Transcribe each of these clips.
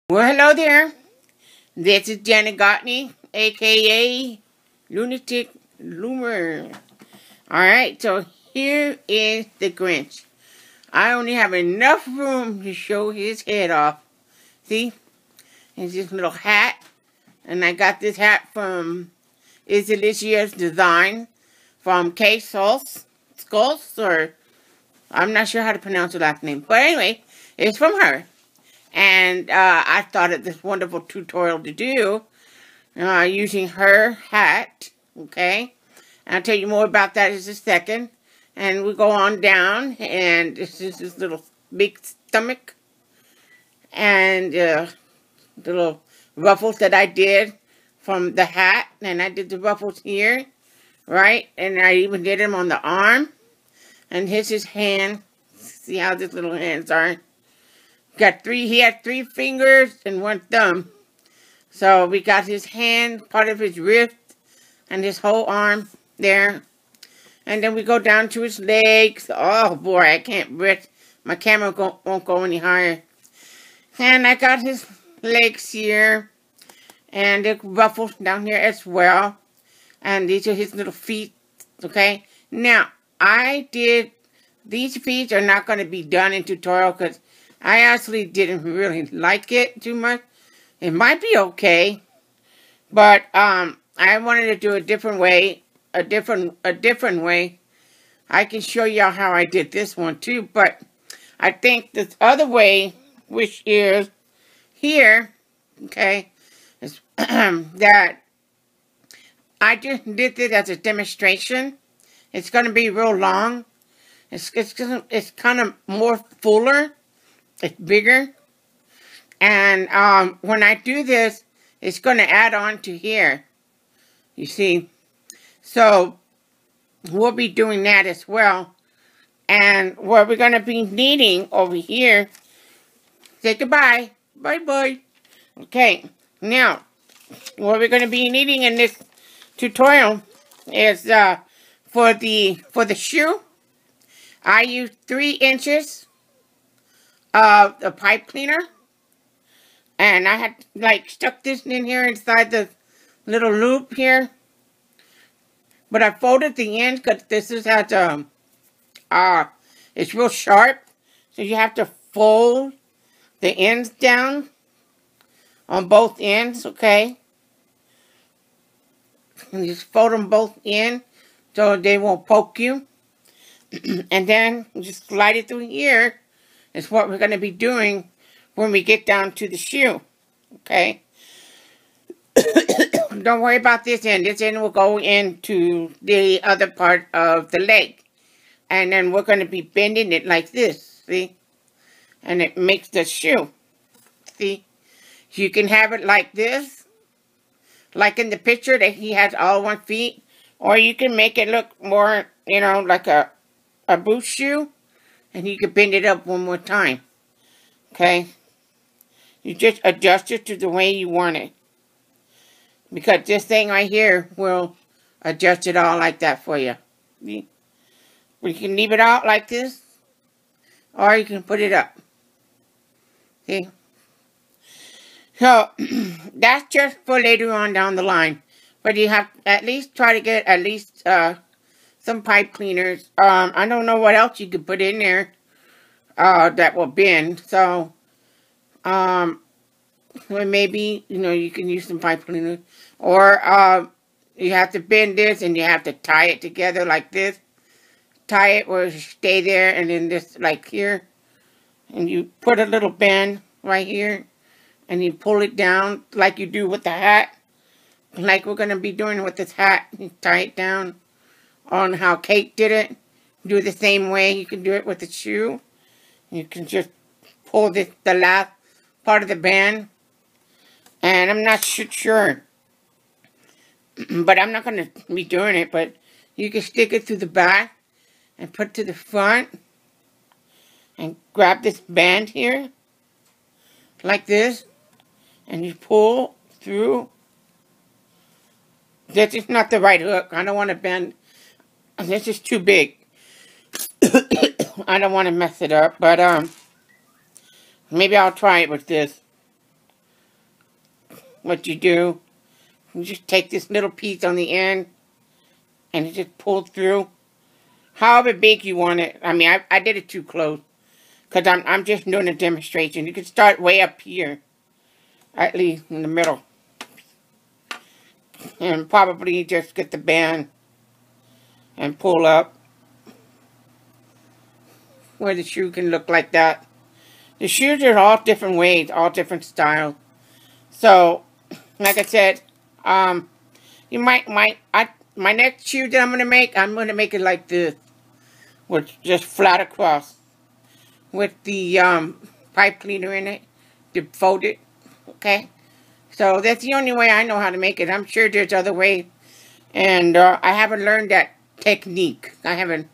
Well, hello there. This is Janet Gotney, aka Lunatic Loomer. Alright, so here is the Grinch. I only have enough room to show his head off. See? It's this little hat. And I got this hat from Isalicia's Design from K Skulls, or I'm not sure how to pronounce her last name. But anyway, it's from her. And I thought of this wonderful tutorial to do using her hat, okay? And I'll tell you more about that in a second. And we go on down, and this is this little big stomach. And the little ruffles that I did from the hat. And I did the ruffles here, right? And I even did them on the arm. And here's his hand. See how these little hands are? He had 3 fingers and 1 thumb. So we got his hand, part of his wrist, and his whole arm there. And then we go down to his legs. Oh boy, I can't breathe. My camera won't go any higher. And I got his legs here. And the ruffles down here as well. And these are his little feet. Okay. Now, these feet are not going to be done in tutorial because I actually didn't really like it too much. It might be okay, but I wanted to do a different way, a different way. I can show y'all how I did this one too, but I think this other way, which is here, okay, is that I just did this as a demonstration. It's going to be real long. It's kind of more fuller. It's bigger. And when I do this, it's going to add on to here. You see? So, we'll be doing that as well. And what we're going to be needing over here, say goodbye. Bye-bye. Okay. Now, what we're going to be needing in this tutorial is for the shoe, I use 3 inches of the pipe cleaner, and I had stuck this in here inside the little loop here, but I folded the ends because this is it's real sharp, so you have to fold the ends down on both ends, okay? And just fold them both in so they won't poke you. And then just slide it through here is what we're going to be doing when we get down to the shoe. Okay? Don't worry about this end. This end will go into the other part of the leg. And then we're going to be bending it like this. See? And it makes the shoe. See? You can have it like this. Like in the picture that he has all 1 feet. Or you can make it look more, like a boot shoe, and you can bend it up 1 more time. Okay? You just adjust it to the way you want it. Because this thing right here will adjust it all like that for you. You can leave it out like this, or you can put it up. See? So, that's just for later on down the line. But you have to at least try to get at least some pipe cleaners. I don't know what else you could put in there that will bend. So, well, maybe, you can use some pipe cleaners. Or you have to bend this and you have to tie it together like this. Tie it where it stay there, and then this like here. And you put a little bend right here. And you pull it down like you do with the hat. Like we're going to be doing with this hat. You tie it down on how Kate did it. Do it the same way. You can do it with the shoe. You can just pull the last part of the band. And I'm not sure. But I'm not going to be doing it. But you can stick it through the back. And put it to the front. And grab this band here. Like this. And you pull through. This is not the right hook. I don't want to bend. This is too big. I don't want to mess it up. But Maybe I'll try it with this. what you do, you just take this little piece on the end and it just pulls through. However big you want it. I mean, I did it too close because I'm just doing a demonstration. You can start way up here, at least in the middle, and probably just get the band and pull up where the shoe can look like that. The shoes are all different ways, all different styles. So, like I said, you my next shoe that I'm gonna make it like this, with just flat across, with the pipe cleaner in it, to fold it. Okay, so that's the only way I know how to make it. I'm sure there's other ways, and I haven't learned that technique. I haven't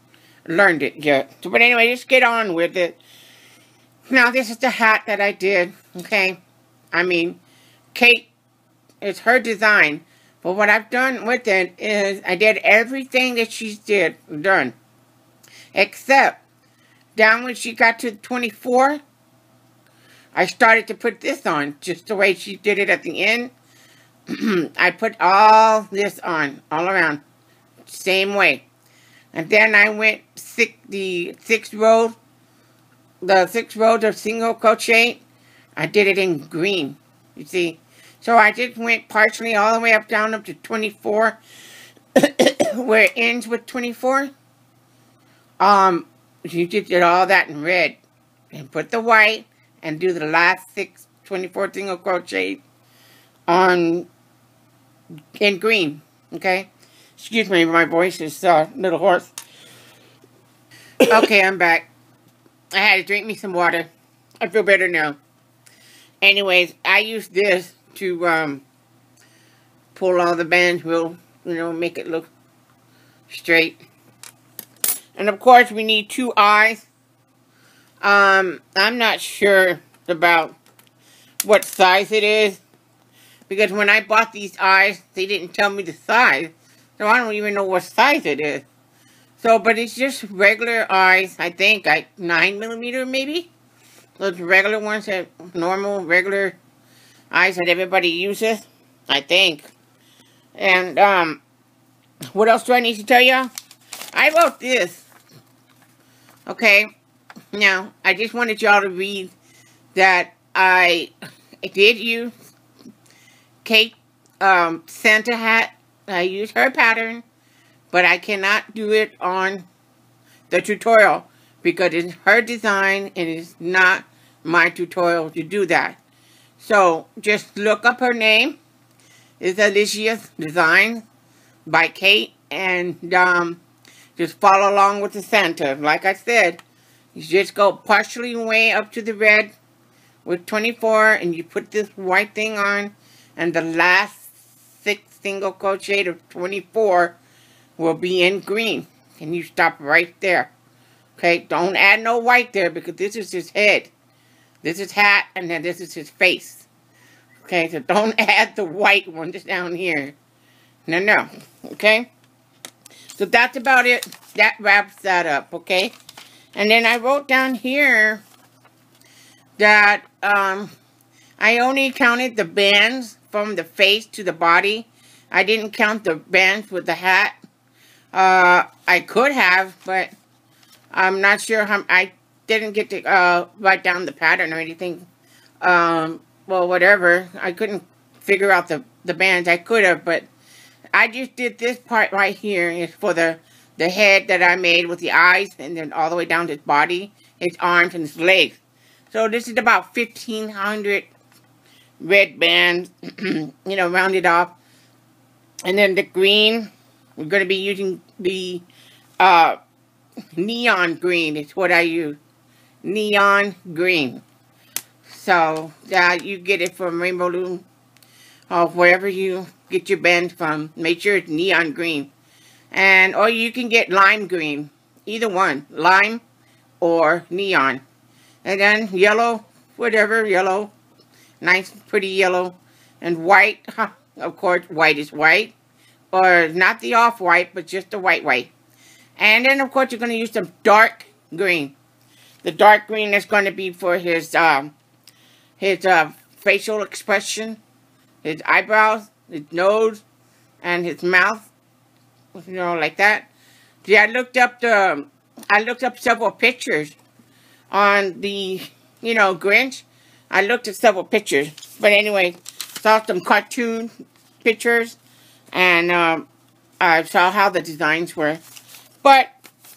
learned it yet. So, but anyway, just get on with it. Now, this is the hat that I did. Okay, I mean, Kate, it's her design. But what I've done with it is I did everything that she's done. Except, down when she got to 24, I started to put this on. Just the way she did it at the end. I put all this on, all around. Same way. And then I went the six rows of single crochet. I did it in green. You see? So I just went partially all the way down up to 24, where it ends with 24. You just did all that in red, and put the white, and do the last 24 single crochet in green. Okay, excuse me, my voice is a little hoarse. Okay, I'm back. I had to drink me some water. I feel better now. Anyways, I used this to pull all the bands, make it look straight. And of course, we need 2 eyes. I'm not sure about what size it is, because when I bought these eyes, they didn't tell me the size, so I don't even know what size it is. So, but it's just regular eyes, I think, like 9mm maybe. Those regular ones, that normal, regular eyes that everybody uses, I think. And, what else do I need to tell you? I wrote this. Okay. Now, I just wanted y'all to read that I did use Kate, Santa hat. I used her pattern, but I cannot do it on the tutorial because it's her design and it's not my tutorial to do that. So, just look up her name. It's Alicia's Design by Kate, and just follow along with the Santa. Like I said, you just go partially way up to the red with 24, and you put this white thing on, and the last 6 single crochet of 24 will be in green, and you stop right there. Okay, don't add no white there because this is his head. This is hat, and then this is his face. Okay, so don't add the white one just down here. No. Okay? So that's about it. That wraps that up, okay? And then I wrote down here that I only counted the bands from the face to the body. I didn't count the bands with the hat. I could have, but I'm not sure how. I didn't get to write down the pattern or anything. Well, whatever. I couldn't figure out the bands. I could have, but I just did this part right here. It's for the head that I made with the eyes, and then all the way down to his body, his arms, and his legs. So this is about 1,500 red bands, rounded off. And then the green, we're going to be using the neon green. It's what I use. Neon green. So, you get it from Rainbow Loom, or wherever you get your bands from. Make sure it's neon green. Or you can get lime green. Either one. Lime or neon. And then yellow, whatever, yellow. Nice, pretty yellow. And white, of course, white is white. Or not the off-white, but just the white. And then, of course, you're going to use some dark green. The dark green is going to be for his facial expression. his eyebrows, his nose, and his mouth, you know, like that. See, I looked up several pictures on the, you know, Grinch. I looked at several pictures, but anyway, saw some cartoon pictures, and I saw how the designs were. But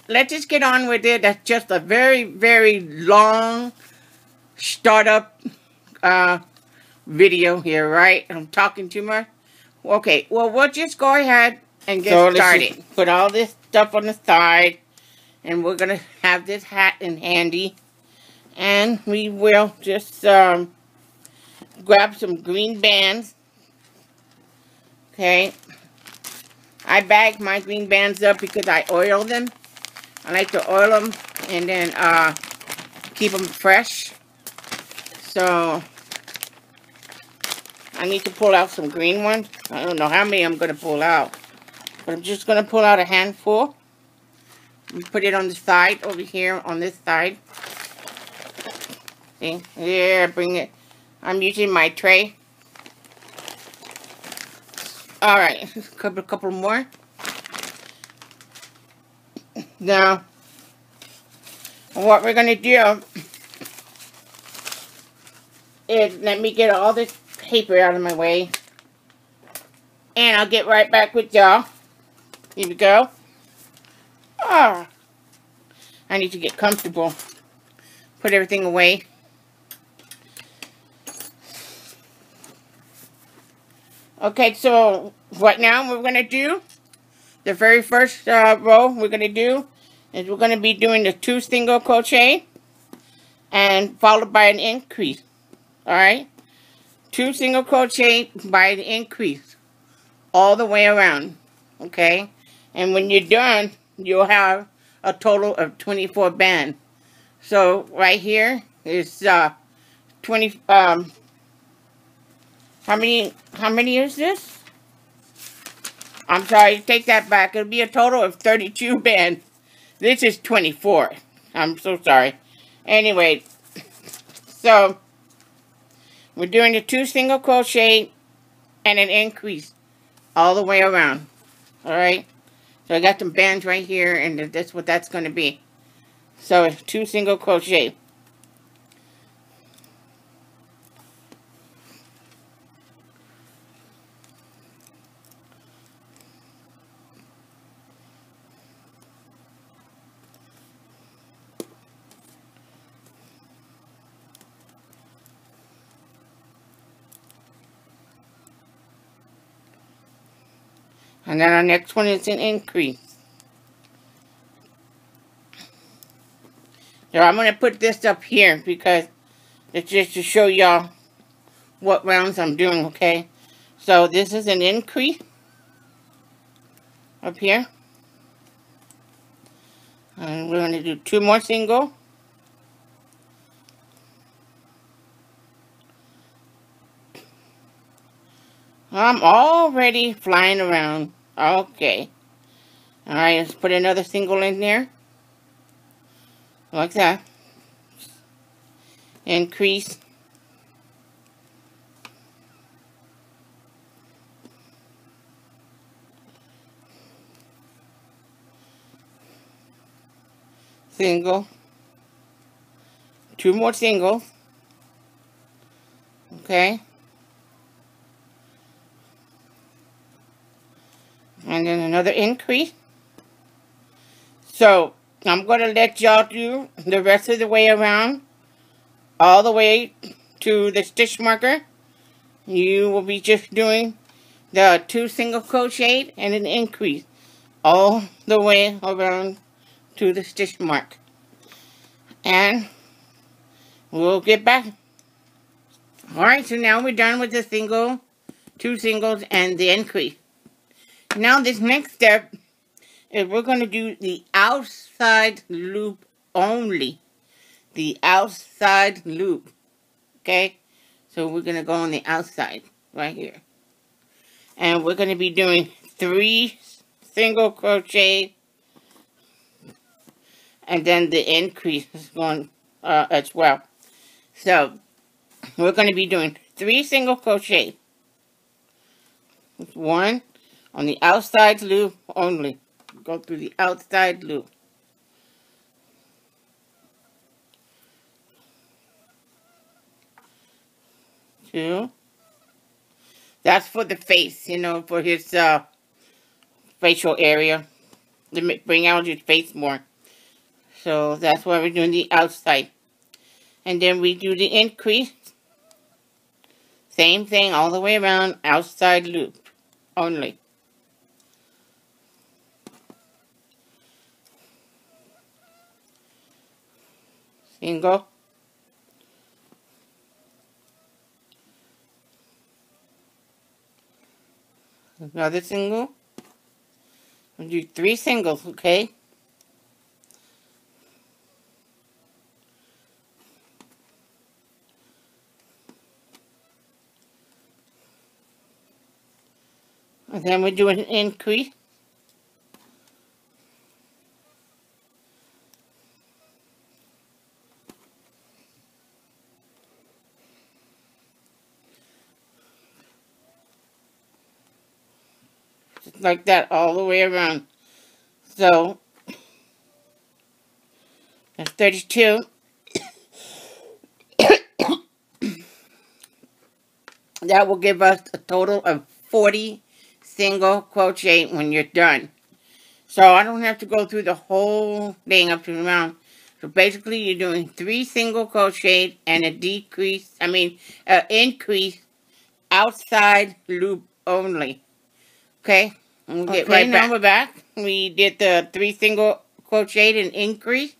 let's just get on with it. That's just a very, very long startup video here, right? I'm talking too much. Okay, well, we'll just go ahead and get started. Put all this stuff on the side, and we're gonna have this hat in handy, and we will just grab some green bands. Okay, I bag my green bands up because I oil them. I like to oil them and then keep them fresh. So I need to pull out some green ones. I don't know how many I'm going to pull out, but I'm just going to pull out a handful. Put it on the side over here on this side. See? Yeah, bring it. I'm using my tray. Alright, a couple more. Now, what we're going to do is, let me get all this paper out of my way, and I'll get right back with y'all. Here we go. Ah, I need to get comfortable. Put everything away. Okay, so right now we're going to do, the very first row we're going to do is we're going to be doing the 2 single crochet and followed by an increase. Alright? 2 single crochet by the increase all the way around. Okay? And when you're done, you'll have a total of 24 bands. So right here is 20 how many is this? I'm sorry, take that back. It'll be a total of 32 bands. This is 24. I'm so sorry. Anyway, so we're doing a 2 single crochet and an increase all the way around. Alright? So I got some bands right here, and that's what that's going to be. So it's 2 single crochet. And then our next one is an increase. So I'm going to put this up here because it's just to show y'all what rounds I'm doing, okay? So this is an increase up here. And we're going to do 2 more single. I'm already flying around. Okay. Alright, let's put another single in there. Like that. Increase. Single. 2 more singles. Okay. And then another increase. So, I'm going to let y'all do the rest of the way around. All the way to the stitch marker. You will be just doing the 2 single crochet and an increase. All the way around to the stitch mark. And we'll get back. Alright, so now we're done with the single, 2 singles, and the increase. Now this next step is we're going to do the outside loop only. The outside loop. Okay? So we're going to go on the outside right here. And we're going to be doing 3 single crochet. And then the increase is going as well. So we're going to be doing 3 single crochet. One on the outside loop only. Go through the outside loop. Two. That's for the face, you know, for his facial area. To bring out his face more. So that's why we're doing the outside. And then we do the increase. Same thing all the way around, outside loop only. Single. Another single. We'll do 3 singles, okay? And then we do an increase. Just like that all the way around. So, that's 32. That will give us a total of 40 single crochet when you're done. So I don't have to go through the whole thing up to around. So basically you're doing 3 single crochet and a increase outside loop only. Okay? And we'll get right back. Now we're back. We did the 3 single crochet and increase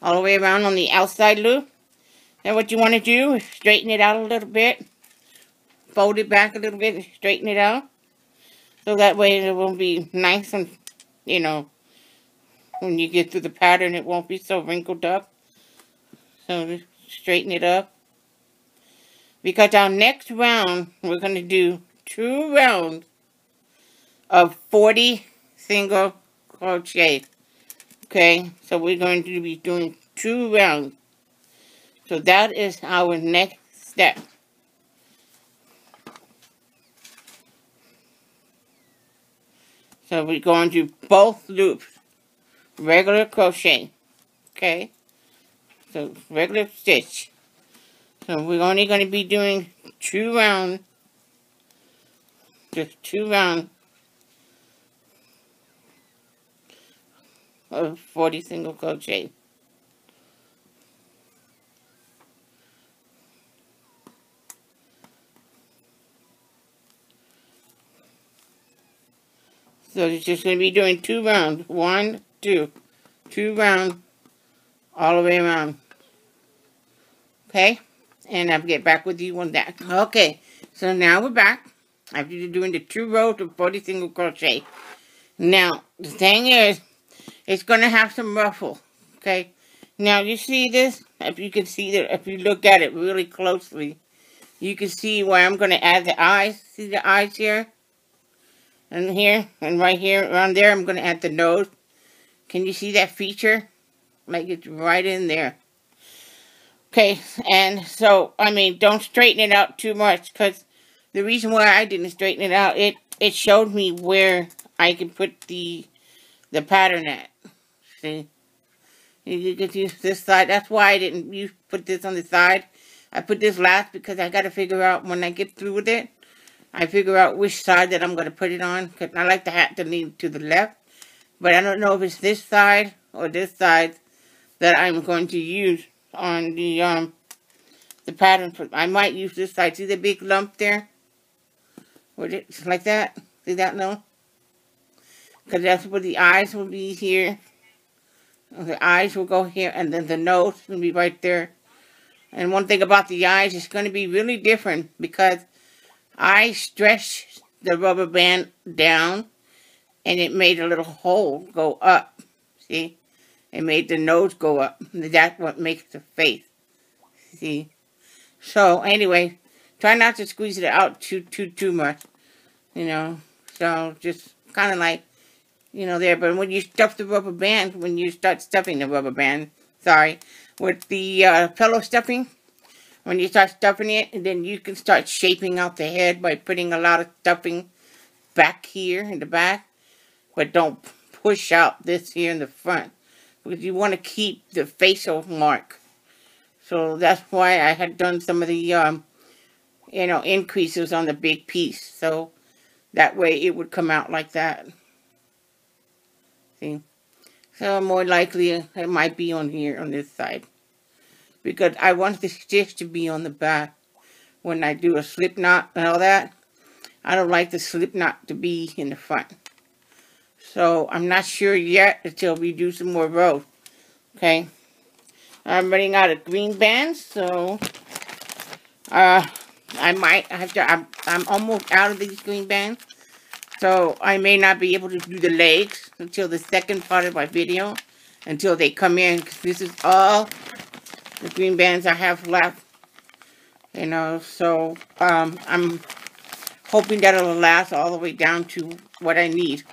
all the way around on the outside loop. And what you want to do is straighten it out a little bit. Fold it back a little bit and straighten it out. So that way it will be nice and, you know, when you get through the pattern it won't be so wrinkled up. So just straighten it up. Because our next round we're going to do 2 rounds of 40 single crochet. Okay, so we're going to be doing 2 rounds. So that is our next step. So we're going to both loops, regular crochet, okay? So regular stitch. So we're only going to be doing 2 rounds, just 2 rounds of 40 single crochet. So it's just going to be doing 2 rounds. 1, 2. 2 rounds all the way around. Okay? And I'll get back with you on that. Okay. So now we're back. After doing the 2 rows of 40 single crochet. Now, the thing is, it's going to have some ruffle. Okay? Now, you see this? If you can see that, if you look at it really closely, you can see where I'm going to add the eyes. See the eyes here? And here, and right here, around there, I'm going to add the nose. Can you see that feature? Like it's right in there. Okay, and so, I mean, don't straighten it out too much, because the reason why I didn't straighten it out, it showed me where I can put the pattern at. See? You can use this side. That's why I didn't put this on the side. I put this last because I got to figure out when I get through with it. I figure out which side that I'm going to put it on. Because I like the hat to lean to the left. But I don't know if it's this side or this side that I'm going to use on the pattern. I might use this side. See the big lump there? With it like that? See that? No? Because that's where the eyes will be here. The eyes will go here. And then the nose will be right there. And one thing about the eyes, it's going to be really different. Because I stretched the rubber band down and it made a little hole go up. See? It made the nose go up. That's what makes the face. See? So, anyway, try not to squeeze it out too much. You know? So, just kind of like, you know, there. But when you stuff the rubber band, when you start stuffing the rubber band, with the pillow stuffing, when you start stuffing it, and then you can start shaping out the head by putting a lot of stuffing back here in the back, but don't push out this here in the front, because you want to keep the facial mark. So that's why I had done some of the, you know, increases on the big piece. So that way it would come out like that. See? So more likely it might be on here on this side. Because I want the stitch to be on the back when I do a slip knot and all that. I don't like the slip knot to be in the front. So I'm not sure yet until we do some more rows. Okay. I'm running out of green bands, so I might have to, I'm almost out of these green bands. So I may not be able to do the legs until the second part of my video. Until they come in. 'Cause this is all the green bands I have left. You know, so I'm hoping that it'll last all the way down to what I need.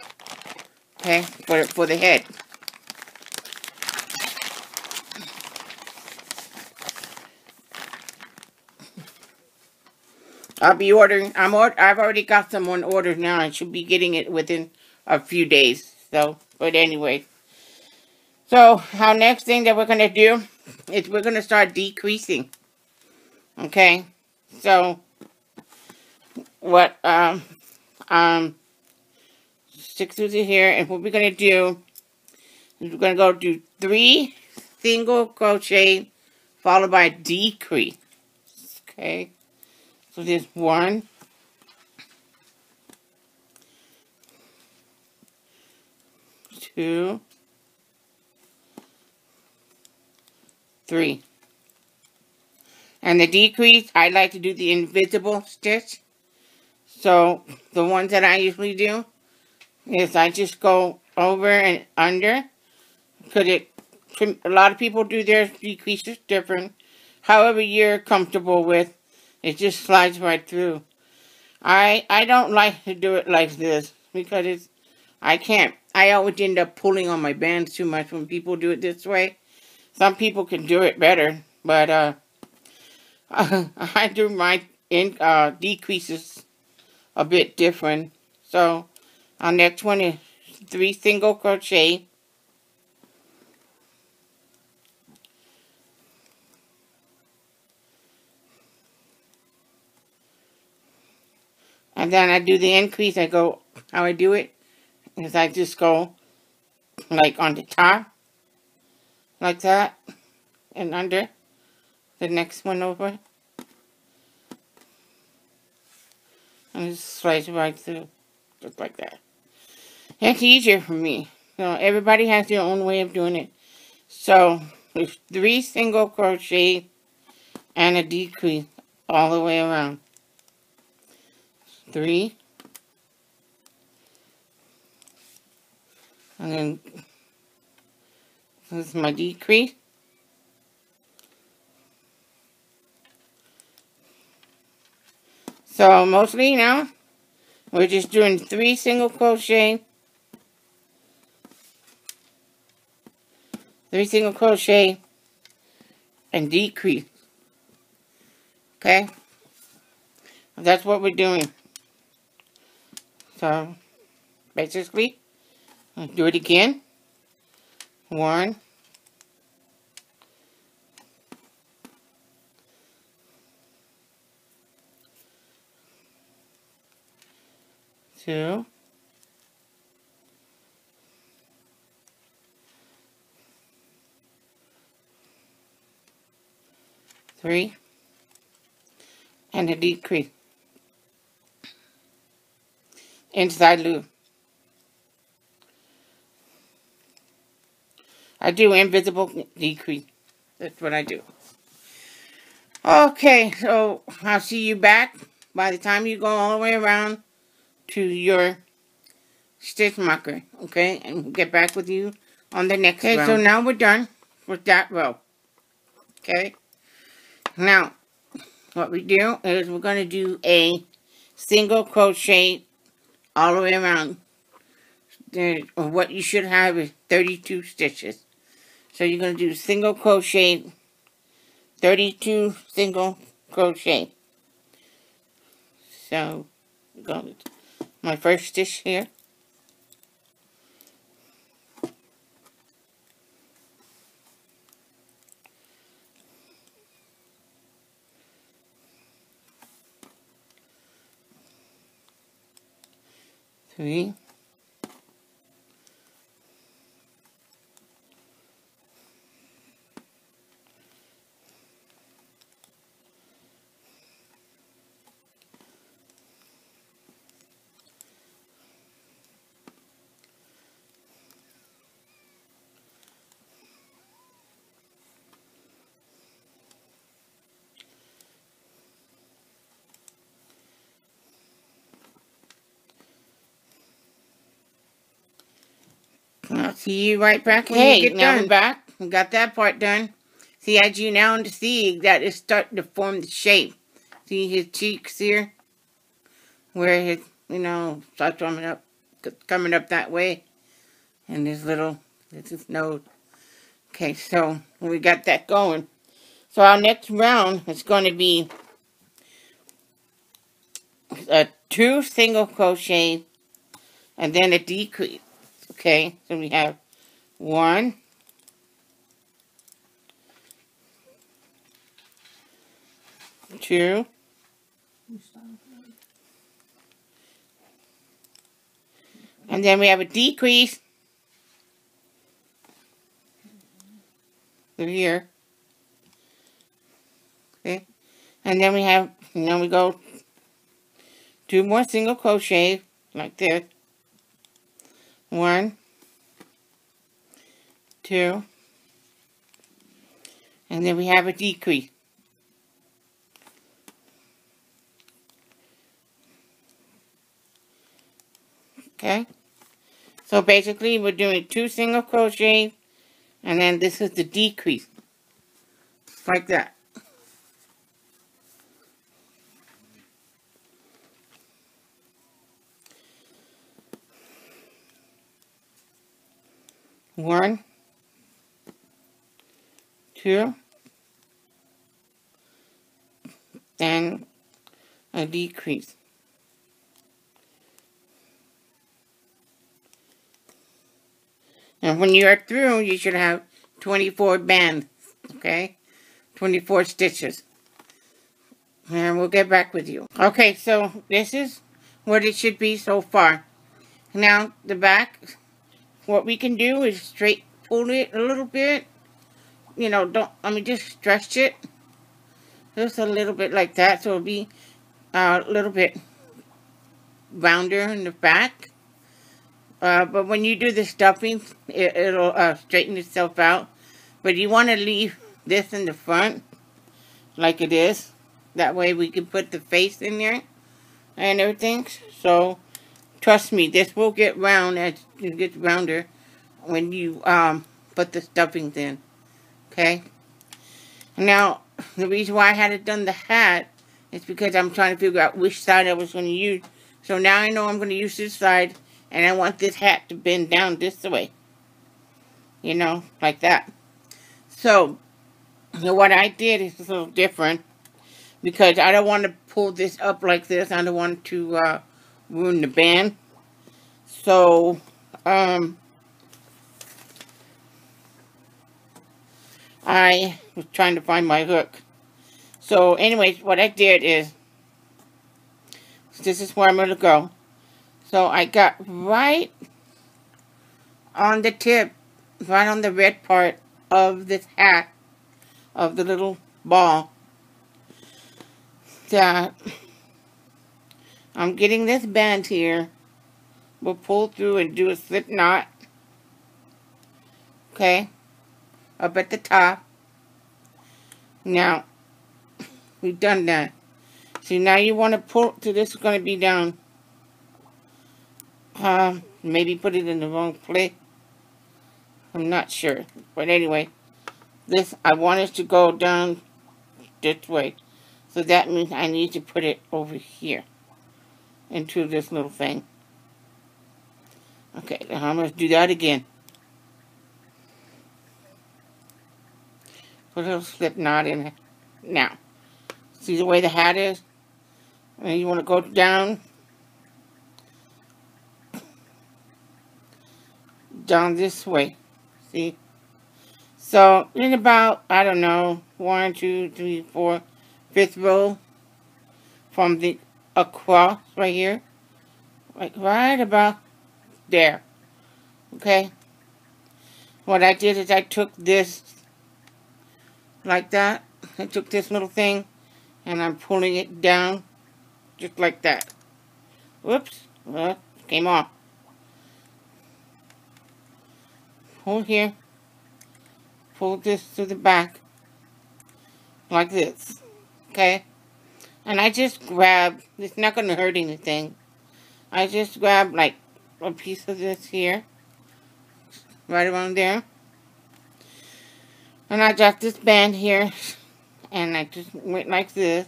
Okay, for the head. I'll be ordering. I've already got some on order now. I should be getting it within a few days. So, but anyway. So, our next thing that we're going to do is we're going to start decreasing. Okay. So, what, stick through to here. And what we're going to do is we're going to go do 3 single crochet followed by a decrease. Okay. So there's 1, 2, 3. And the decrease, I like to do the invisible stitch. So the ones that I usually do is I just go over and under. Because a lot of people do their decreases different. However you're comfortable with. It just slides right through. I don't like to do it like this because I always end up pulling on my bands too much when people do it this way. Some people can do it better, but I do my decreases a bit different. So our next one is 3 single crochet. And then I do the increase. I go, how I do it is I just go like on the top, like that, and under the next one over. And just slice right through, just like that. It's easier for me. So everybody has their own way of doing it. So there's 3 single crochet and a decrease all the way around. 3, and then this is my decrease. So mostly now we're just doing 3 single crochet, 3 single crochet, and decrease. Okay, that's what we're doing. So, basically, I'll do it again. 1, 2, 3, and a decrease. Inside loop. I do invisible decrease. That's what I do. Okay, so I'll see you back by the time you go all the way around to your stitch marker. Okay, and we'll get back with you on the next row. Okay, so now we're done with that row. Okay, now what we do is we're going to do a single crochet all the way around. What you should have is 32 stitches. So you're going to do single crochet, 32 single crochet. So, go my first stitch here. Three. I'll see you right back when you get done. Now we're back. We got that part done. See, as you now see that it's starting to form the shape. See his cheeks here? Where his, starts coming up that way. And this is nose. Okay, so we got that going. So our next round is going to be 2 single crochet and then a decrease. Okay, so we have 1, 2, and then we have a decrease through here. Okay, and then we go 2 more single crochet like this. 1, 2, and then we have a decrease. Okay, so basically we're doing 2 single crochet, and then this is the decrease, like that. One, 2, and a decrease. And when you are through, you should have 24 bands, okay? 24 stitches. And we'll get back with you. Okay, so this is what it should be so far. Now, the back, what we can do is pull it a little bit. Just stretch it. Just a little bit like that, so it'll be a little bit rounder in the back. But when you do the stuffing, it'll straighten itself out. But you want to leave this in the front, like it is. That way we can put the face in there and everything. So, trust me, this will get round as it gets rounder when you put the stuffings in. Okay? Now, the reason why I had it done the hat is because I'm trying to figure out which side I was going to use. So now I know I'm going to use this side. And I want this hat to bend down this way. Like that. So, what I did is a little different. Because I don't want to pull this up like this. I don't want to ruin the band. So, I was trying to find my hook. So, anyways, what I did is, this is where I'm going to go. So I got right on the tip, right on the red part of this hat, of the little ball, that I'm getting this band here. We'll pull through and do a slip knot. Okay, up at the top. Now, we've done that. See, now you want to pull, so this is going to be down. Maybe put it in the wrong place. I'm not sure. But anyway, I want it to go down this way. So that means I need to put it over here. Into this little thing. Okay, now I'm going to do that again. Put a little slip knot in it. Now, see the way the hat is? And you want to go down down this way. See? So, in about, I don't know, 1, 2, 3, 4, 5th row from the across right here. Like right about there. Okay? What I did is I took this like that. I took this little thing and I'm pulling it down just like that. Whoops. Well, came off. Pull here. Pull this to the back. Like this. Okay? And I just grab, it's not going to hurt anything. I just grab like a piece of this here. Right around there. And I got this band here. And I just went like this.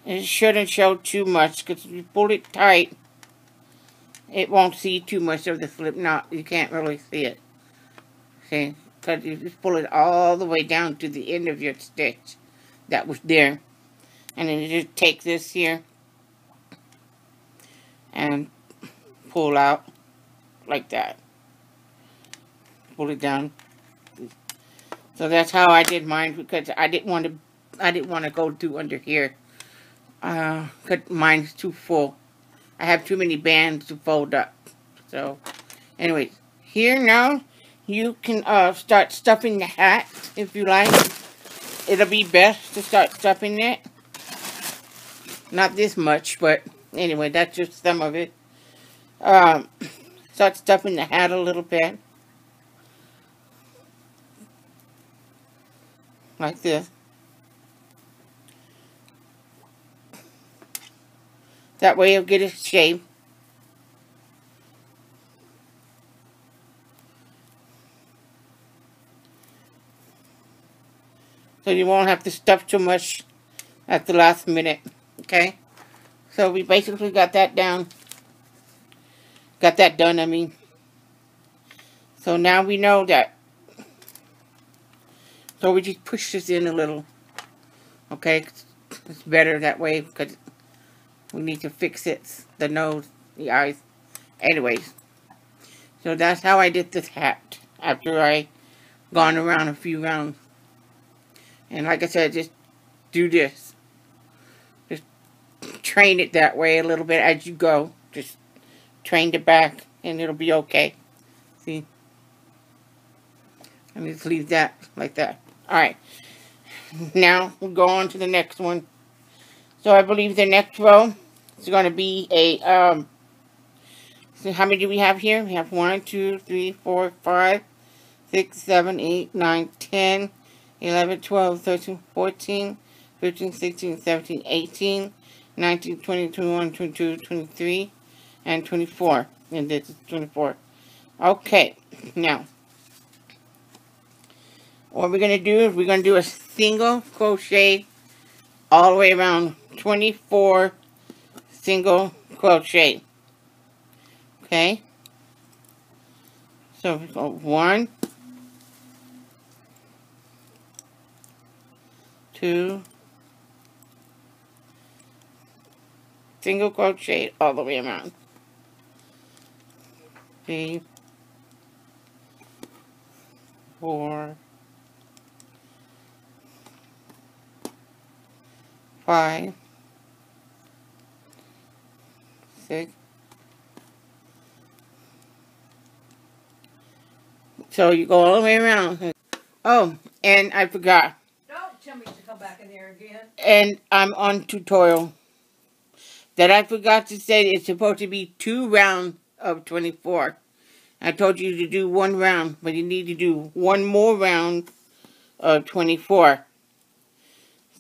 It shouldn't show too much because if you pull it tight, it won't see too much of the slip knot. You can't really see it. See? Because you just pull it all the way down to the end of your stitch that was there. And then you just take this here and pull out like that. Pull it down. So that's how I did mine because I didn't want to go through under here. Cause mine's too full. I have too many bands to fold up. So, anyways, here now you can start stuffing the hat if you like. It'll be best to start stuffing it. Not this much, but anyway, that's just some of it. Start stuffing the hat a little bit. Like this. That way you'll get its shape. So you won't have to stuff too much at the last minute. Okay? So we basically got that down. Got that done, I mean. So now we know that. So we just push this in a little. Okay? It's better that way because we need to fix it. The nose, the eyes. Anyways. So that's how I did this hat. After I gone around a few rounds. And like I said, just do this. Just train it that way a little bit as you go. Just train the back and it'll be okay. See? And just leave that like that. Alright. Now we'll go on to the next one. So I believe the next row is going to be a, so how many do we have here? We have 1, 2, 3, 4, 5, 6, 7, 8, 9, 10, 11, 12, 13, 14, 15, 16, 17, 18, 19, 20, 21, 22, 23, and 24. And this is 24. Okay, now, what we're going to do is we're going to do a single crochet all the way around 24 single crochet. Okay? So we go 1, 2, single crochet all the way around. 3, 4, 5, 6. So you go all the way around. Oh, and I forgot. Don't tell me to come back in there again. And I'm on tutorial. That I forgot to say it's supposed to be 2 rounds of 24. I told you to do 1 round, but you need to do 1 more round of 24.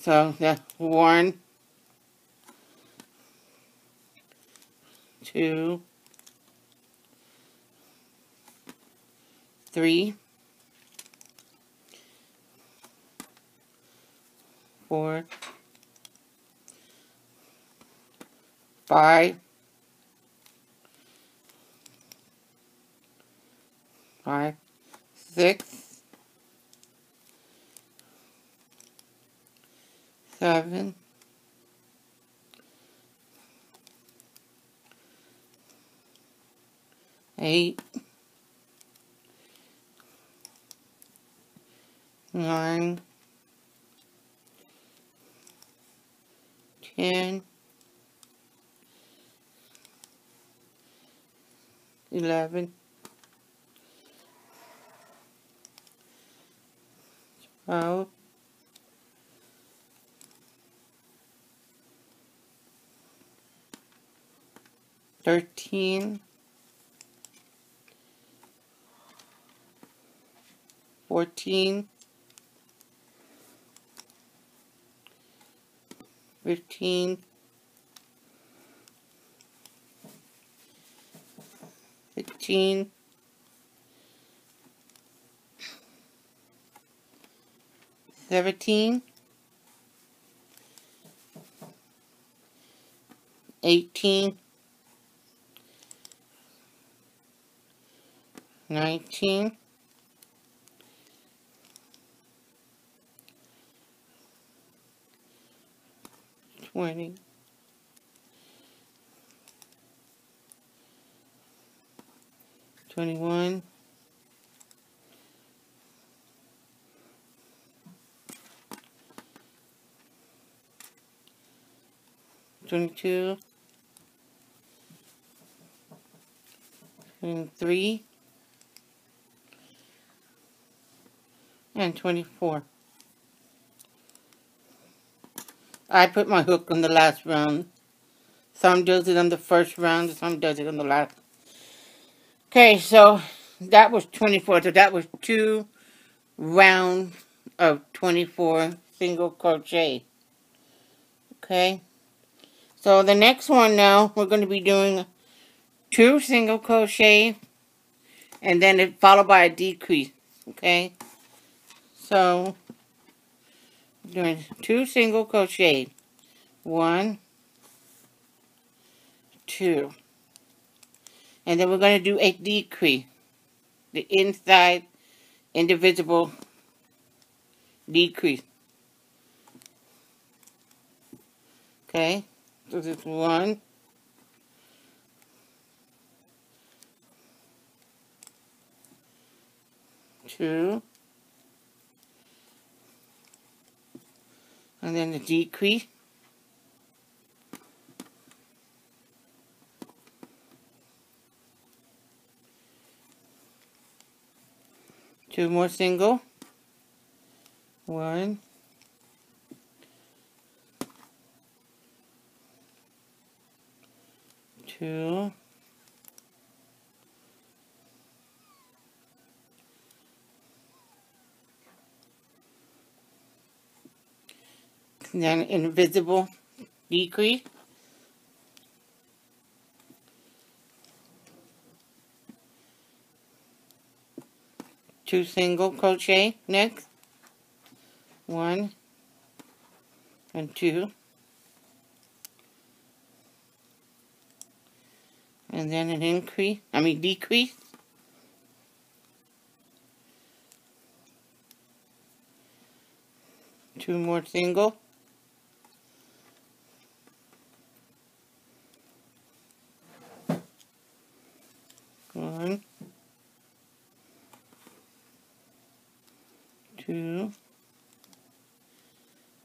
So that's 1, 2, 3, 4, 5, 6, 7, 8, 9, 10, 11, 12, 13, 14, 15, 16, 17, 18, 19, 20, 21, 22, 23, and 24. I put my hook on the last round. Some does it on the first round, some does it on the last. Okay, so that was 24. So that was 2 rounds of 24 single crochet. Okay. So the next one now, we're going to be doing 2 single crochet and then it followed by a decrease. Okay. So doing 2 single crochet. 1, 2. And then we're going to do a decrease. The inside indivisible decrease. Okay. So this is 1, 2, and then the decrease. 2 more single. 1, 2, and then invisible decrease. 2 single crochet next. 1 and 2. And then an decrease. 2 more single. 1, 2,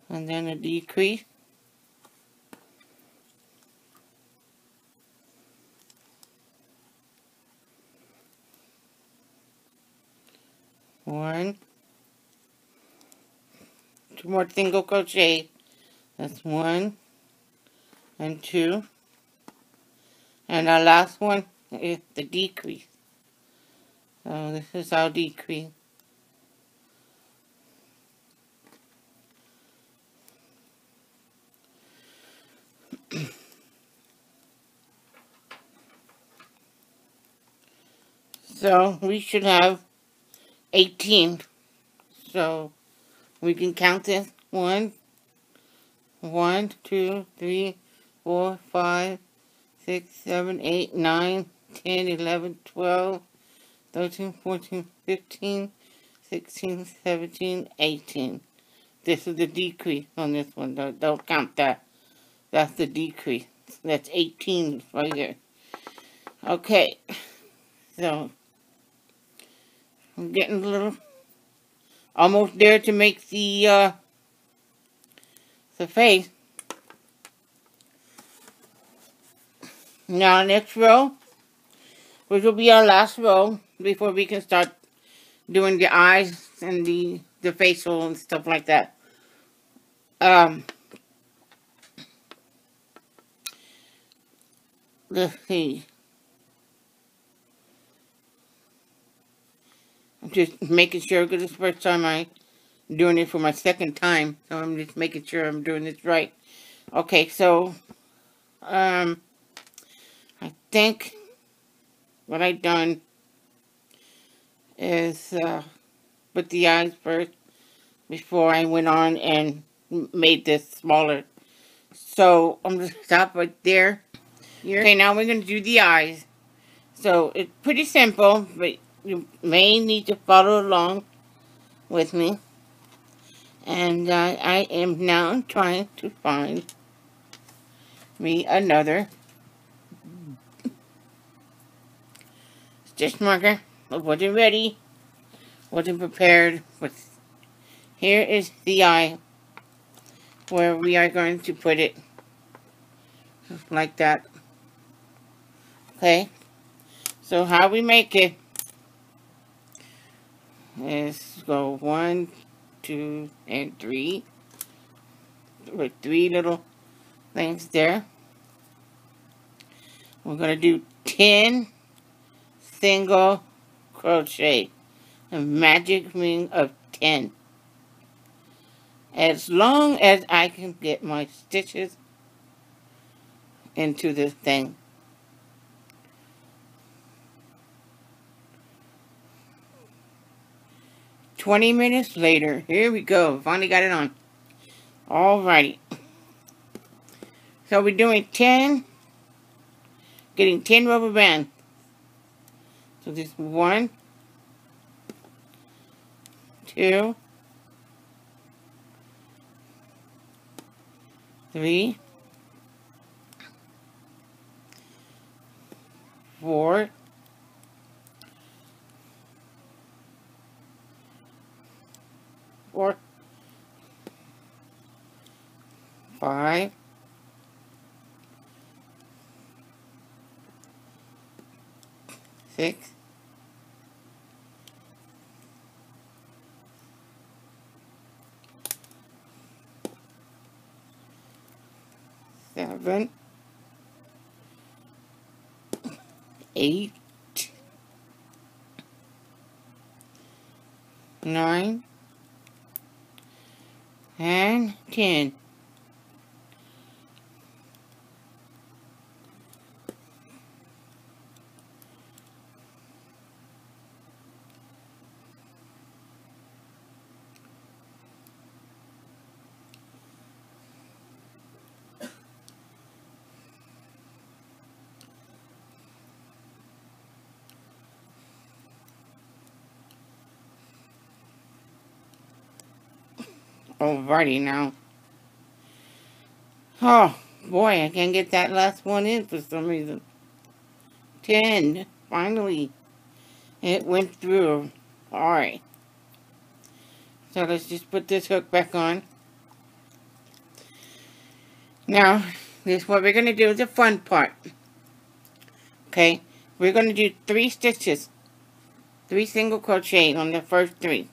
and then a decrease. 1, 2 more single crochet. That's 1 and 2. And our last one is the decrease. So this is our decrease. So we should have 18. So we can count this. 1, 2, 3, 4, 5, 6, 7, 8, 9, 10, 11, 12, 13, 14, 15, 16, 17, 18. This is the decrease on this one. Don't count that. That's the decrease. That's 18 right here. Okay. So I'm getting a little almost there to make the face. Now next row, which will be our last row before we can start doing the eyes and the facial and stuff like that. Let's see. I'm just making sure, because it's the first time I'm doing it for my second time, so I'm just making sure I'm doing this right. Okay, so I think what I've done is put the eyes first before I went on and made this smaller. So I'm going to stop right there. Okay, now we're going to do the eyes. So it's pretty simple, but you may need to follow along with me. And I am now trying to find me another stitch marker. I wasn't ready, wasn't prepared, but here is the eye where we are going to put it, just like that. Okay, so how we make it is go 1, 2, and 3 with 3 little things there. We're going to do 10 single crochet, a magic ring of 10, as long as I can get my stitches into this thing. "20 minutes later," here we go, finally got it on. Alrighty, so we're doing 10, getting 10 rubber bands. So this 1, 2, 3, 4, 5, 6, 7, 8, 9, and 10. Alrighty now. Oh boy, I can't get that last one in for some reason. 10. Finally. It went through. Alright. So let's just put this hook back on. Now, this is what we're going to do, the fun part. Okay. We're going to do 3 stitches. 3 single crochet on the first 3.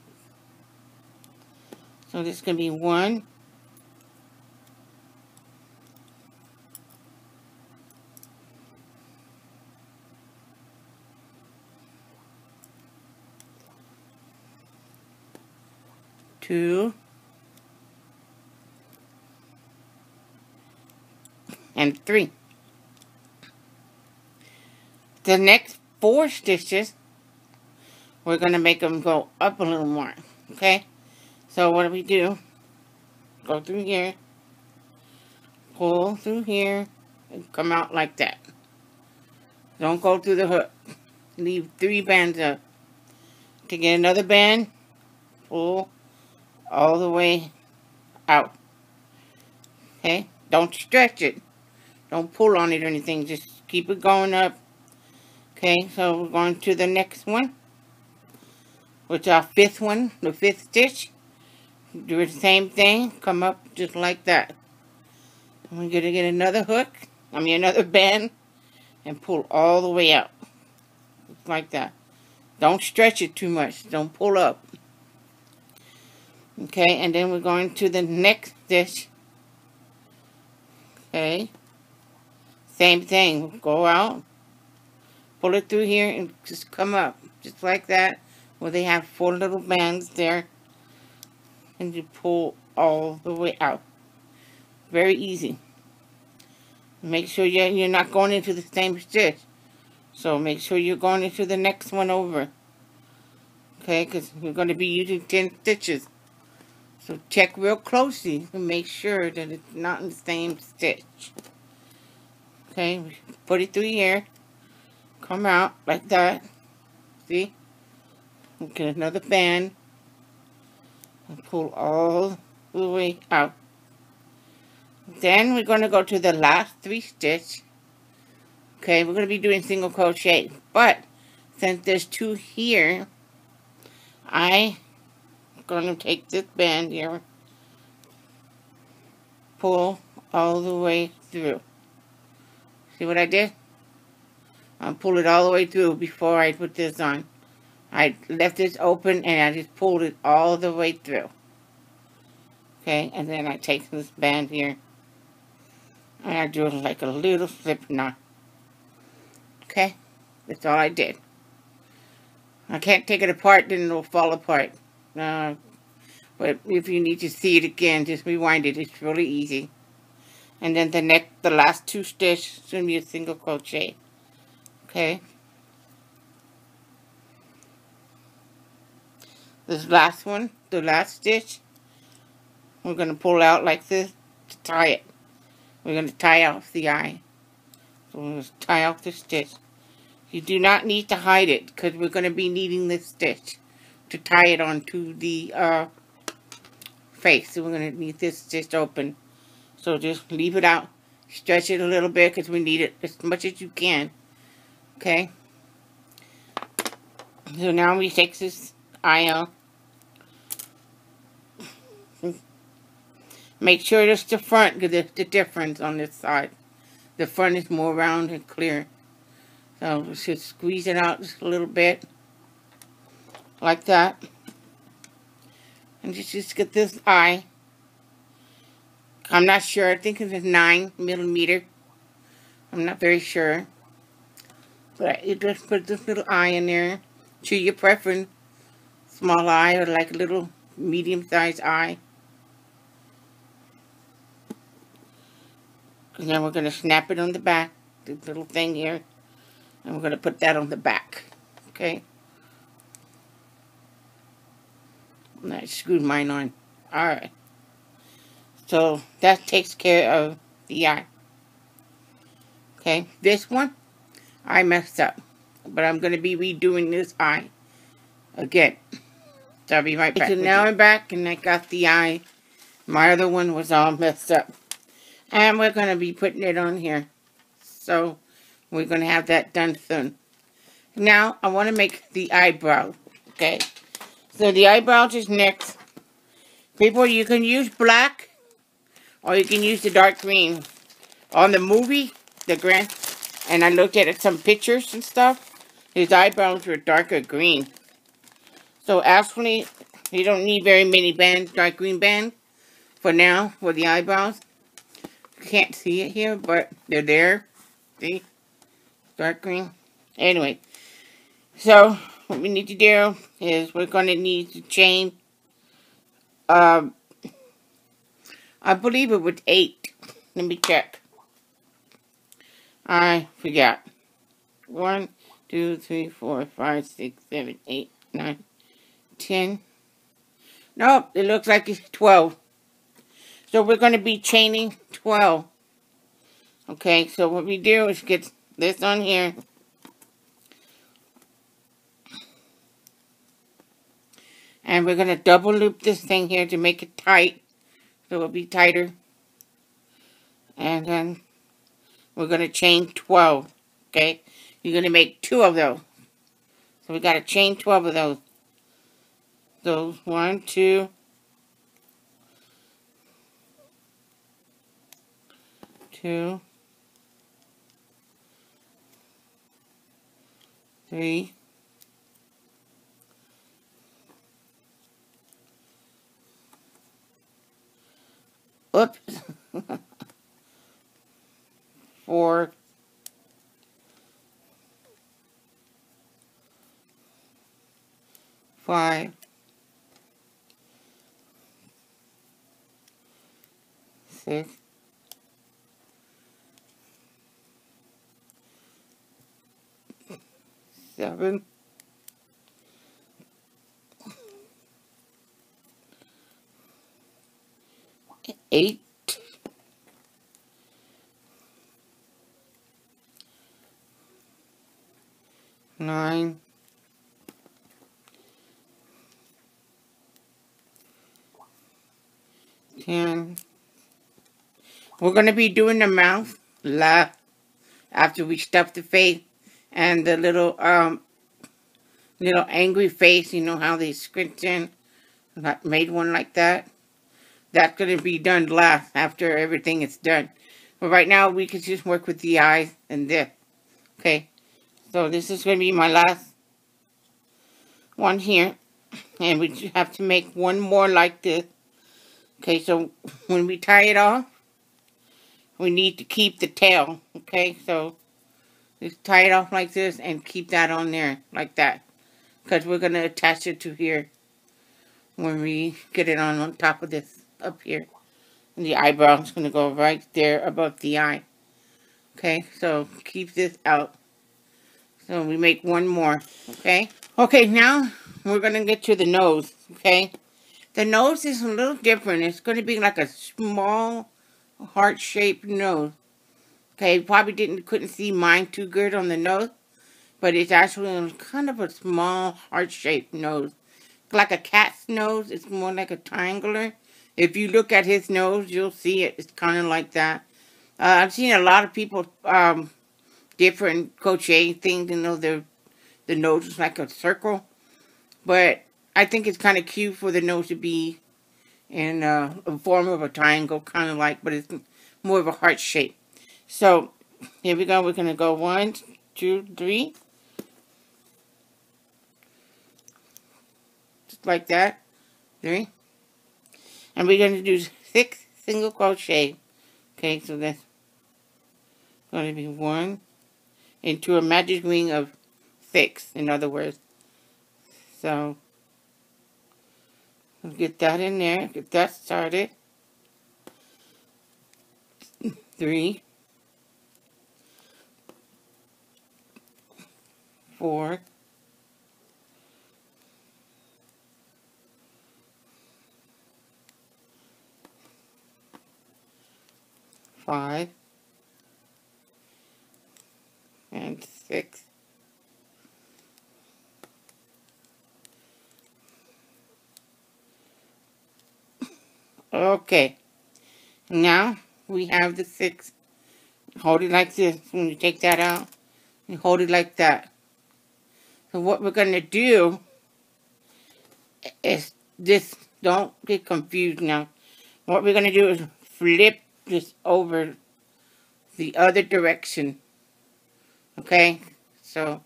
So this is going to be 1, 2, and 3. The next 4 stitches, we're going to make them go up a little more. Okay? So what do we do? Go through here, pull through here, and come out like that. Don't go through the hook. Leave 3 bands up. To get another band, pull all the way out. Okay? Don't stretch it. Don't pull on it or anything. Just keep it going up. Okay, so we're going to the next one, which is our fifth one, the fifth stitch. Do the same thing, come up just like that. And we're going to get another hook, another band, and pull all the way out. Just like that. Don't stretch it too much, don't pull up. Okay, and then we're going to the next stitch. Okay, same thing, go out, pull it through here, and just come up, just like that, where they have 4 little bands there, and you pull all the way out. Very easy. Make sure you're not going into the same stitch, so make sure you're going into the next one over. Okay, because we're going to be using 10 stitches. So check real closely and make sure that it's not in the same stitch. Okay, put it through here. Come out like that. See? Get another band. And pull all the way out. Then we're going to go to the last 3 stitches. Okay, we're going to be doing single crochet. But since there's 2 here, I'm going to take this band here, pull all the way through. See what I did? I'll pull it all the way through before I put this on. I left this open and I just pulled it all the way through. Okay, and then I take this band here and I do like a little slip knot. Okay, that's all I did. I can't take it apart, then it'll fall apart. But if you need to see it again, just rewind it. It's really easy. And then the last 2 stitches is going to be a single crochet. Okay. This last one, the last stitch, we're going to pull out like this to tie it. We're going to tie off the eye. So we're going to tie off the stitch. You do not need to hide it because we're going to be needing this stitch to tie it onto the face. So we're going to need this stitch open. So just leave it out. Stretch it a little bit because we need it as much as you can. Okay. So now we take this eye out. Make sure it's the front because there's the difference on this side. The front is more round and clear. So just squeeze it out just a little bit. Like that. And just get this eye. I'm not sure. I think it's 9 millimeter. I'm not very sure. But you just put this little eye in there. To your preference. Small eye or like a little medium-sized eye. And then we're going to snap it on the back. This little thing here. And we're going to put that on the back. Okay. And I screwed mine on. Alright. So that takes care of the eye. Okay. This one, I messed up. But I'm going to be redoing this eye again. So I'll be right back. So now I'm back and I got the eye. My other one was all messed up. And we're going to be putting it on here. So we're going to have that done soon. Now I want to make the eyebrow. Okay. So the eyebrow is next. People, you can use black or you can use the dark green. On the movie, the Grinch, and I looked at some pictures and stuff, his eyebrows were darker green. So actually, you don't need very many bands, dark green bands, for now, for the eyebrows. You can't see it here, but they're there. See? Dark green. Anyway, so what we need to do is we're going to need to chain, I believe it was 8. Let me check. I forgot. 1, 2, 3, 4, 5, 6, 7, 8, 9, 10. Nope, it looks like it's 12. So we're going to be chaining 12. Okay, so what we do is get this on here. And we're going to double loop this thing here to make it tight. So it'll be tighter. And then we're going to chain 12. Okay. you're going to make 2 of those. So we got to chain 12 of those. Those 1, 2, 2, 3, 4, 5, 6, 7, 8, 9, 10. We're going to be doing the mouth laugh after we stuff the face and the little angry face. You know how they squint in? I made one like that. That's going to be done last after everything is done. But right now we can just work with the eyes and this. Okay. So this is going to be my last one here. And we just have to make one more like this. Okay, so when we tie it off, we need to keep the tail. Okay, so just tie it off like this and keep that on there like that. Because we're going to attach it to here when we get it on top of this up here. And the eyebrow is going to go right there above the eye. Okay, so keep this out. So we make one more, okay? Okay, now we're going to get to the nose, okay? The nose is a little different. It's going to be like a small, heart-shaped nose. Okay, probably couldn't see mine too good on the nose, but it's actually kind of a small, heart-shaped nose. Like a cat's nose, it's more like a triangular. If you look at his nose, you'll see it. It's kind of like that. I've seen a lot of people, different crochet things, you know, the nose is like a circle. But I think it's kind of cute for the nose to be in a form of a triangle, kind of like, but it's more of a heart shape. So, here we go. We're going to go 1, 2, 3. Just like that. 3. And we're going to do 6 single crochet. Okay, so that's going to be 1 into a magic ring of 6, in other words. So, we'll get that in there, get that started. 3, 4, 5, and 6. Okay, now we have the 6. Hold it like this. When you take that out, you hold it like that. So what we're going to do is this. Don't get confused now. What we're going to do is flip this over the other direction. Okay? So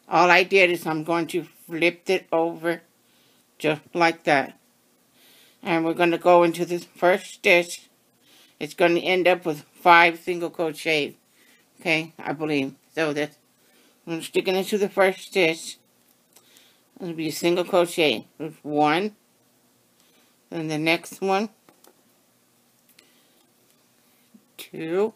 all I did is I'm going to flip it over just like that. And we're going to go into this first stitch. It's going to end up with 5 single crochets. Okay, I believe. So that's, I'm sticking into the first stitch. It'll be a single crochet. There's 1. Then the next one. 2.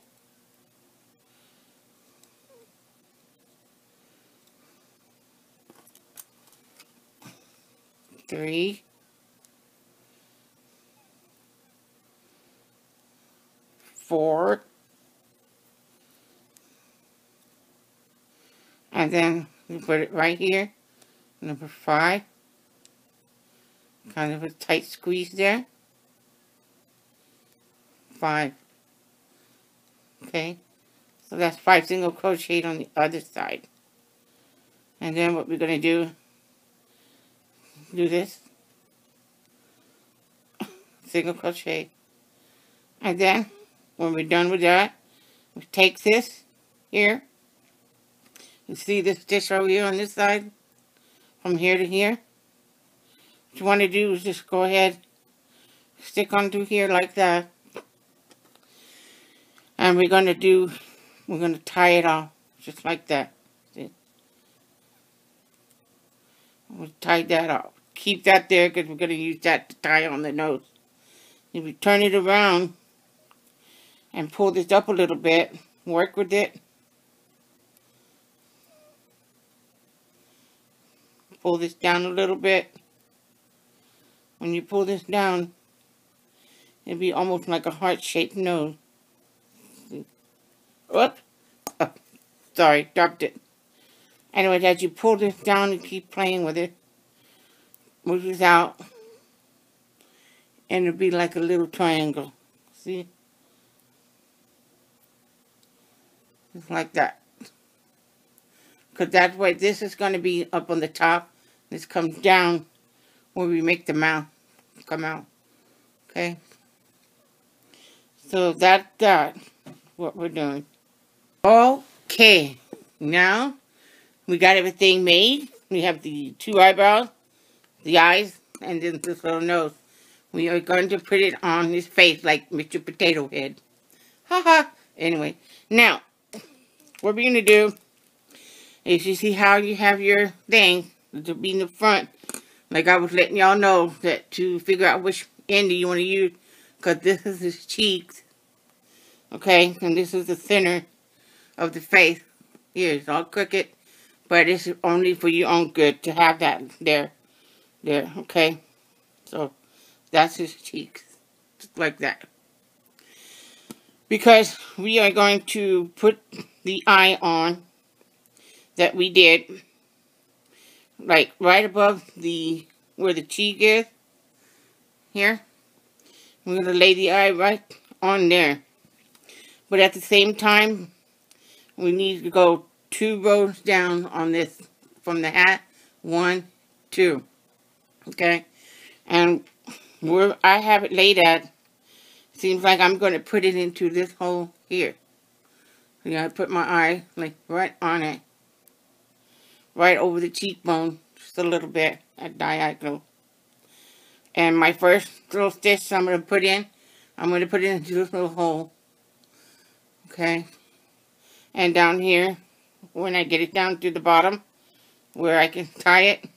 3. 4. And then we put it right here. Number 5. Kind of a tight squeeze there. 5. Okay. So that's 5 single crocheted on the other side. And then what we're going to do this. Single crochet. And then, when we're done with that, we take this here. You see this stitch over here on this side? From here to here. What you want to do is just go ahead, stick onto here like that. And we're going to tie it off, just like that. See? We'll tie that off. Keep that there because we're going to use that to tie on the nose. If we turn it around and pull this up a little bit, work with it. Pull this down a little bit. When you pull this down, it'll be almost like a heart-shaped nose. Whoop! Oh, sorry, dropped it. Anyway, as you pull this down and keep playing with it, move this out, and it'll be like a little triangle. See? Just like that. Because that way, this is going to be up on the top. This comes down where we make the mouth come out. Okay? So that's what we're doing. Okay. Now, we got everything made. We have the 2 eyebrows, the eyes, and then this little nose. We are going to put it on his face like Mr. Potato Head. Haha. Anyway, now, what we're going to do is, you see how you have your thing to be in the front. Like I was letting y'all know that to figure out which end you want to use. Because this is his cheeks. Okay, and this is the center of the face. Here, it's all crooked. But it's only for your own good to have that there. There, okay. So, that's his cheeks. Just like that. Because we are going to put the eye on that we did. Like right above where the cheek is. Here. We're going to lay the eye right on there. But at the same time, we need to go 2 rows down on this from the hat. 1, 2. Okay? And where I have it laid at, seems like I'm going to put it into this hole here. So I put my eye like right on it. Right over the cheekbone, just a little bit at diagonal. And my first little stitch I'm going to put in, I'm going to put it into this little hole. Okay. And down here, when I get it down to the bottom, where I can tie it,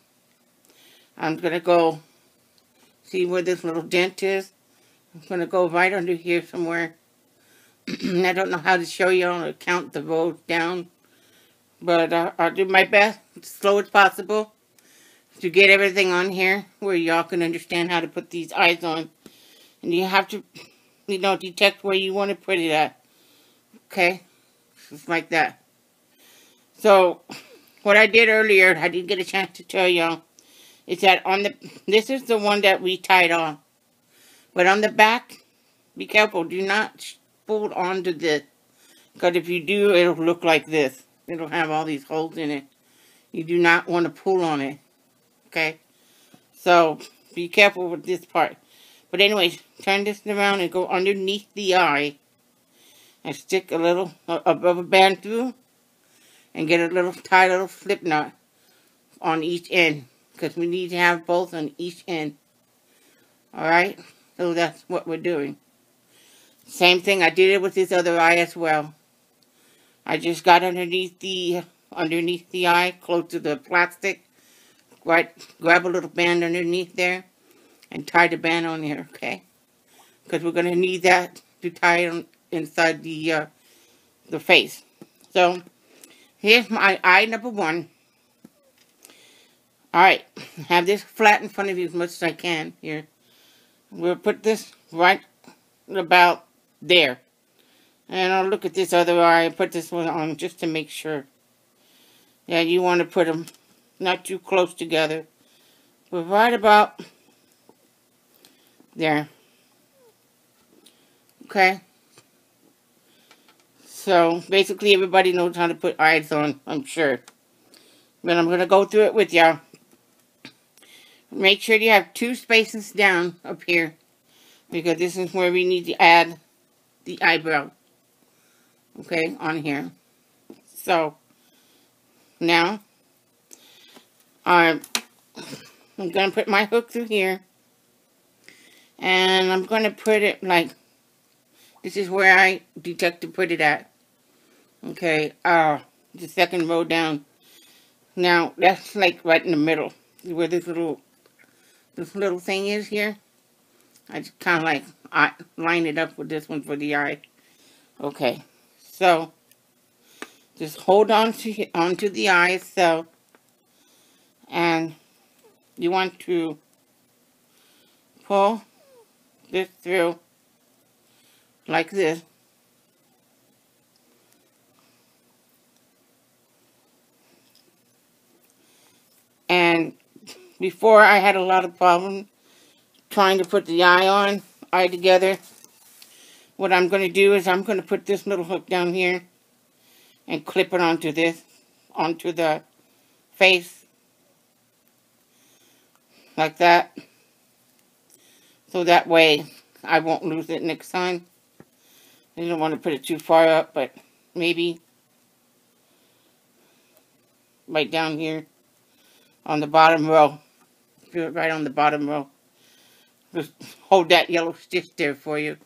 I'm going to go, see where this little dent is? I'm going to go right under here somewhere. I don't know how to show you how to count the rows down. But I'll do my best, as slow as possible, to get everything on here where y'all can understand how to put these eyes on. And you have to, detect where you want to put it at. Okay? Just like that. So, what I did earlier, I didn't get a chance to tell y'all, is that this is the one that we tied on. But on the back, be careful, do not pull onto this. Because if you do, it'll look like this. It'll have all these holes in it. You do not want to pull on it. Okay? So, be careful with this part. But anyways, turn this around and go underneath the eye. And stick a little rubber band through. And get a little tight little slip knot on each end. Because we need to have both on each end. Alright? So that's what we're doing. Same thing, I did it with this other eye as well. I just got underneath the eye, close to the plastic. Right, grab a little band underneath there and tie the band on there, okay? Because we're going to need that to tie it inside the face. So, here's my eye number 1. Alright, have this flat in front of you as much as I can here. We'll put this right about there. And I'll look at this other eye and put this one on just to make sure. Yeah, you want to put them not too close together. But right about there. Okay. So, basically everybody knows how to put eyes on, I'm sure. But I'm going to go through it with y'all. Make sure you have 2 spaces down up here, because this is where we need to add the eyebrow. Okay, on here. So, now, I'm going to put my hook through here. And I'm going to put it like, this is where I detect to put it at. Okay, the second row down. Now, that's like right in the middle, where this little thing is here. I just kind of like line it up with this one for the eye. Okay, so just hold on to onto the eye itself, and you want to pull this through like this. And before, I had a lot of problems trying to put the eye together. What I'm going to do is I'm going to put this little hook down here and clip it onto the face, like that. So that way I won't lose it next time. I don't want to put it too far up, but maybe right down here on the bottom row. Do it right on the bottom row. Just hold that yellow stitch there for you,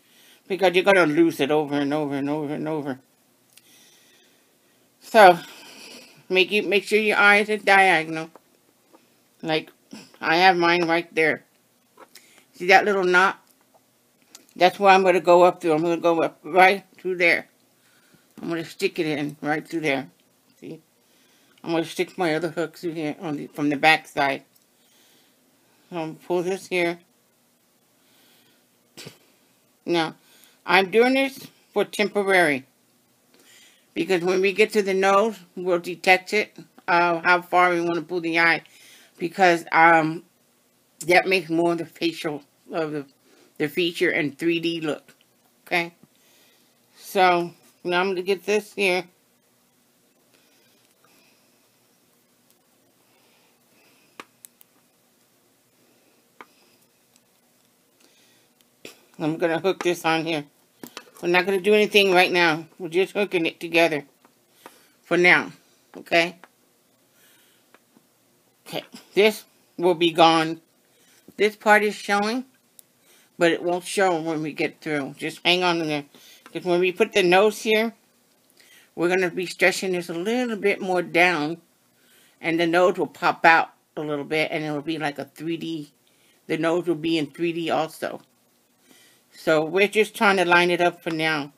because you're going to lose it over and over and over and over. So, make sure your eyes are diagonal. Like, I have mine right there. See that little knot? That's where I'm going to go up through. I'm going to go up right through there. I'm going to stick it in right through there. See? I'm going to stick my other hook through here from the back side. So I'm going to pull this here. Now, I'm doing this for temporary, because when we get to the nose, we'll detect it, how far we want to pull the eye, because that makes more of the facial of the feature and 3D look. Okay, so now I'm going to get this here. I'm going to hook this on here. We're not going to do anything right now. We're just hooking it together for now. Okay? Okay. This will be gone. This part is showing, but it won't show when we get through. Just hang on in there. Because when we put the nose here, we're going to be stretching this a little bit more down. And the nose will pop out a little bit, and it will be like a 3D. The nose will be in 3D also. So we're just trying to line it up for now.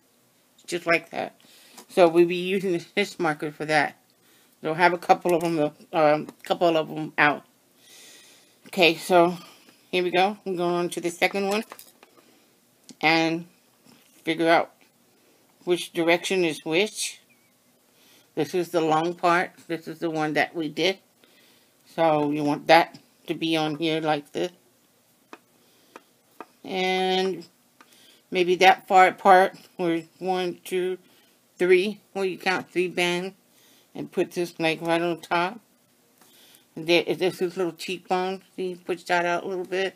Just like that. So we'll be using the stitch marker for that. So have a couple of them out. Okay, so here we go. I'm going on to the second one. And figure out which direction is which. This is the long part. This is the one that we did. So you want that to be on here like this. And maybe that far apart, where 1, 2, 3, well, you count 3 bands, and put this like right on top. And this is little cheekbone. See, push that out a little bit.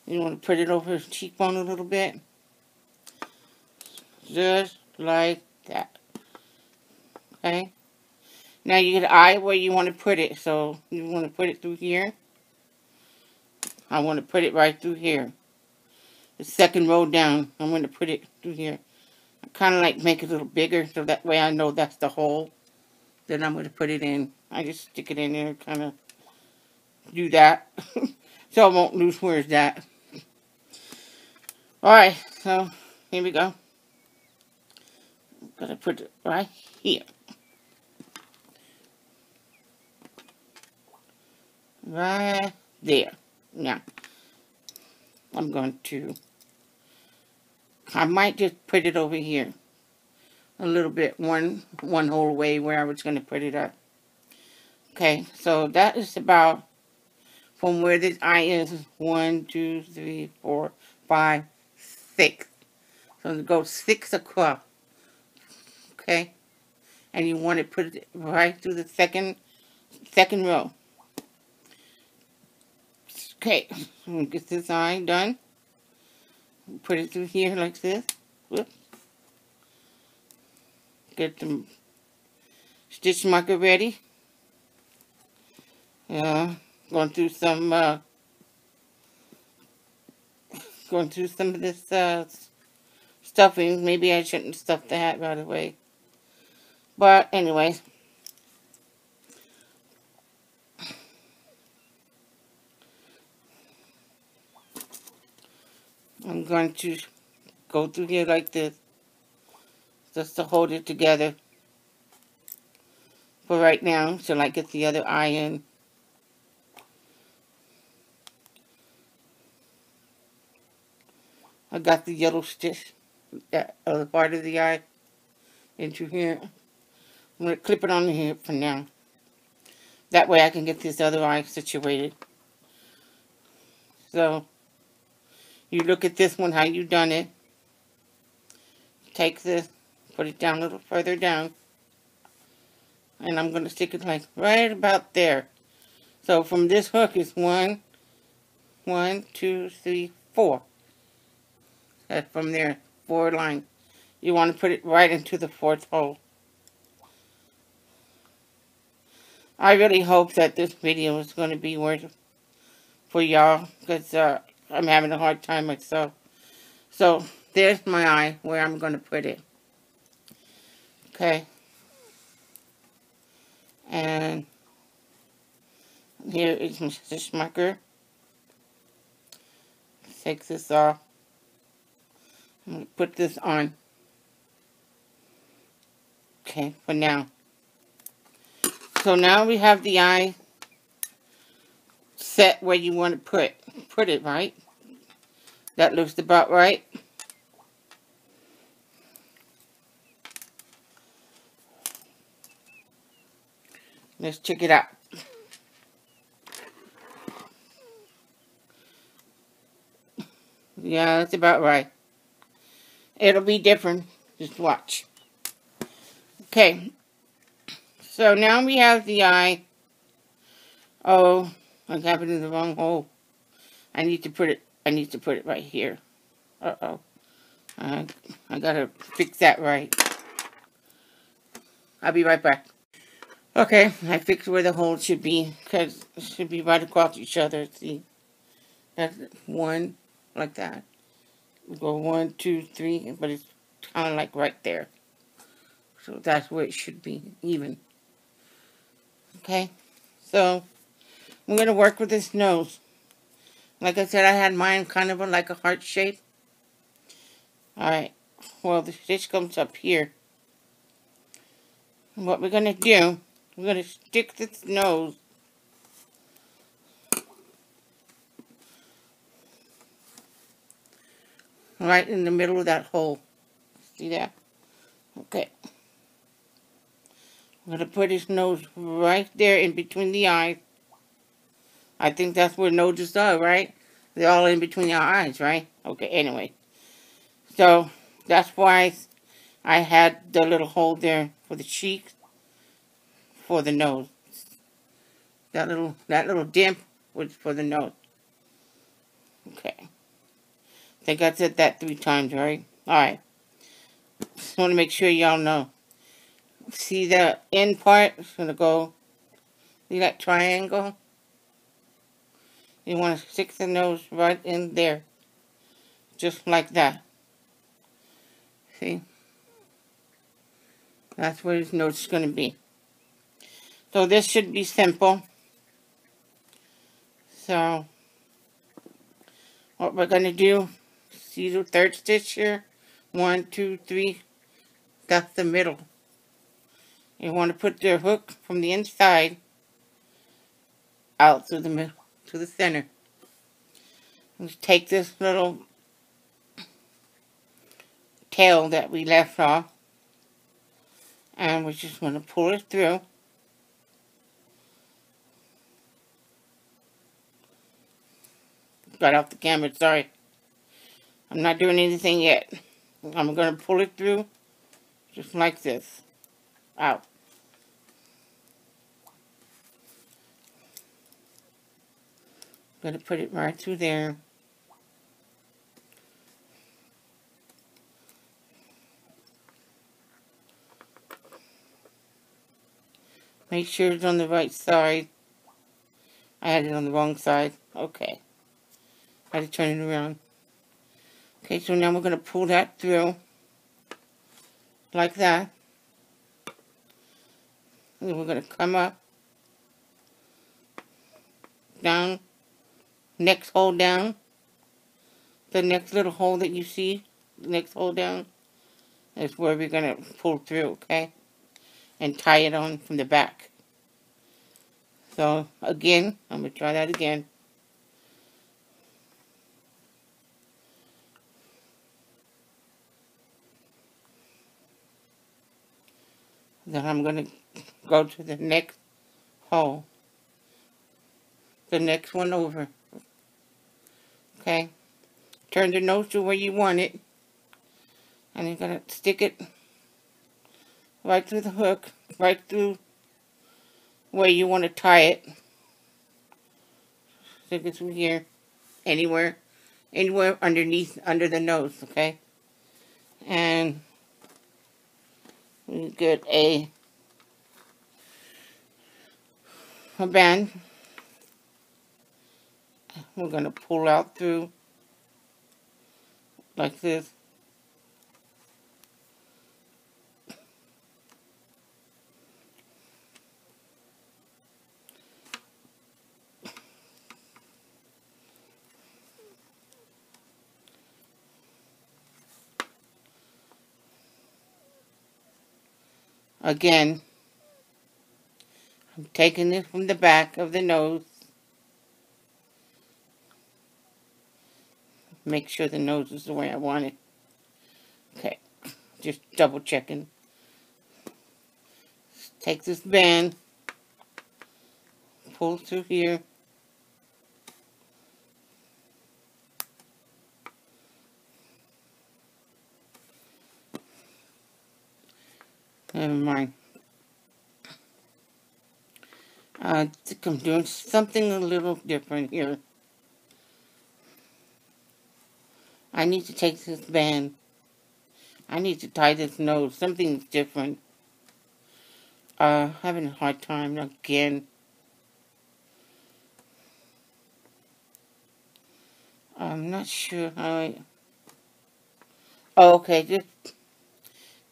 You want to put it over his cheekbone a little bit. Just like that. Okay? Now you get an eye where you want to put it. So you want to put it through here. I want to put it right through here. The second row down, I'm going to put it through here. I kind of like make it a little bigger, so that way I know that's the hole that I'm going to put it in. I just stick it in there, kind of do that. So I won't lose where it's at. Alright, so here we go. I'm going to put it right here. Right there. Now, I'm going to, I might just put it over here. A little bit, one whole way where I was going to put it up. Okay, so that is about from where this eye is 1, 2, 3, 4, 5, 6. So it goes 6 across. Okay, and you want to put it right through the second second row. Okay, get this eye done. Put it through here like this. Whoops. Get the stitch marker ready. Going through some of this stuffing. Maybe I shouldn't stuff the hat right away. But anyway. I'm going to go through here like this. Just to hold it together. For right now. Till I get the other eye in. I got the yellow stitch. That other part of the eye. Into here. I'm going to clip it on here for now. That way I can get this other eye situated. So, you look at this one, how you done it. Take this, put it down a little further down. And I'm going to stick it like right about there. So from this hook is 1, 2, 3, 4. That's from there, 4 lines. You want to put it right into the 4th hole. I really hope that this video is going to be worth it for y'all, because I'm having a hard time myself. So, there's my eye, where I'm going to put it. Okay. And here is my stitch marker. Take this off. I'm going to put this on. Okay, for now. So now we have the eye set where you want to put it, right? That looks about right. Let's check it out. Yeah, that's about right. It'll be different. Just watch. Okay. So now we have the eye. Oh, I got it in the wrong hole. I need to put it right here. Uh-oh. I gotta fix that right. I'll be right back. Okay, I fixed where the hole should be, because it should be right across each other. See? That's 1, like that. We go 1, 2, 3, but it's kind of like right there. So that's where it should be, even. Okay, so I'm going to work with this nose. Like I said, I had mine kind of like a heart shape. Alright, well, the stitch comes up here. And what we're going to do, we're going to stick this nose right in the middle of that hole. See that? Okay. I'm going to put his nose right there in between the eyes. I think that's where noses are, right? They're all in between our eyes, right? Okay, anyway. So, that's why I had the little hole there for the cheeks, for the nose. That little dimp was for the nose. Okay. I think I said that 3 times, right? Alright. Just want to make sure y'all know. See the end part? It's going to go, see that triangle? You want to stick the nose right in there. Just like that. See? That's where his nose is going to be. So this should be simple. So, what we're going to do, see the 3rd stitch here? 1, 2, 3. That's the middle. You want to put the hook from the inside out through the middle, to the center. Let's take this little tail that we left off, and we're just going to pull it through. Got off the camera, sorry. I'm not doing anything yet. I'm going to pull it through just like this. Out. Going to put it right through there. Make sure it's on the right side. I had it on the wrong side. Okay. I had to turn it around. Okay, so now we're going to pull that through. Like that. And then we're going to come up. Down. Next hole down. The next little hole that you see. The next hole down. Is where we're going to pull through, okay? And tie it on from the back. So, again, I'm going to try that again. Then I'm going to go to the next hole. The next one over. Okay? Turn the nose to where you want it. And you're going to stick it right through the hook. Right through where you want to tie it. Stick it through here. Anywhere underneath, under the nose, okay? And we get a band. We're going to pull out through like this. Again, I'm taking this from the back of the nose. Make sure the nose is the way I want it. Okay, just double checking. Take this band, pull through here. Never mind. I think I'm doing something a little different here. I need to take this band. I need to tie this nose. Something's different. Having a hard time again. I'm not sure how I... Oh, okay, just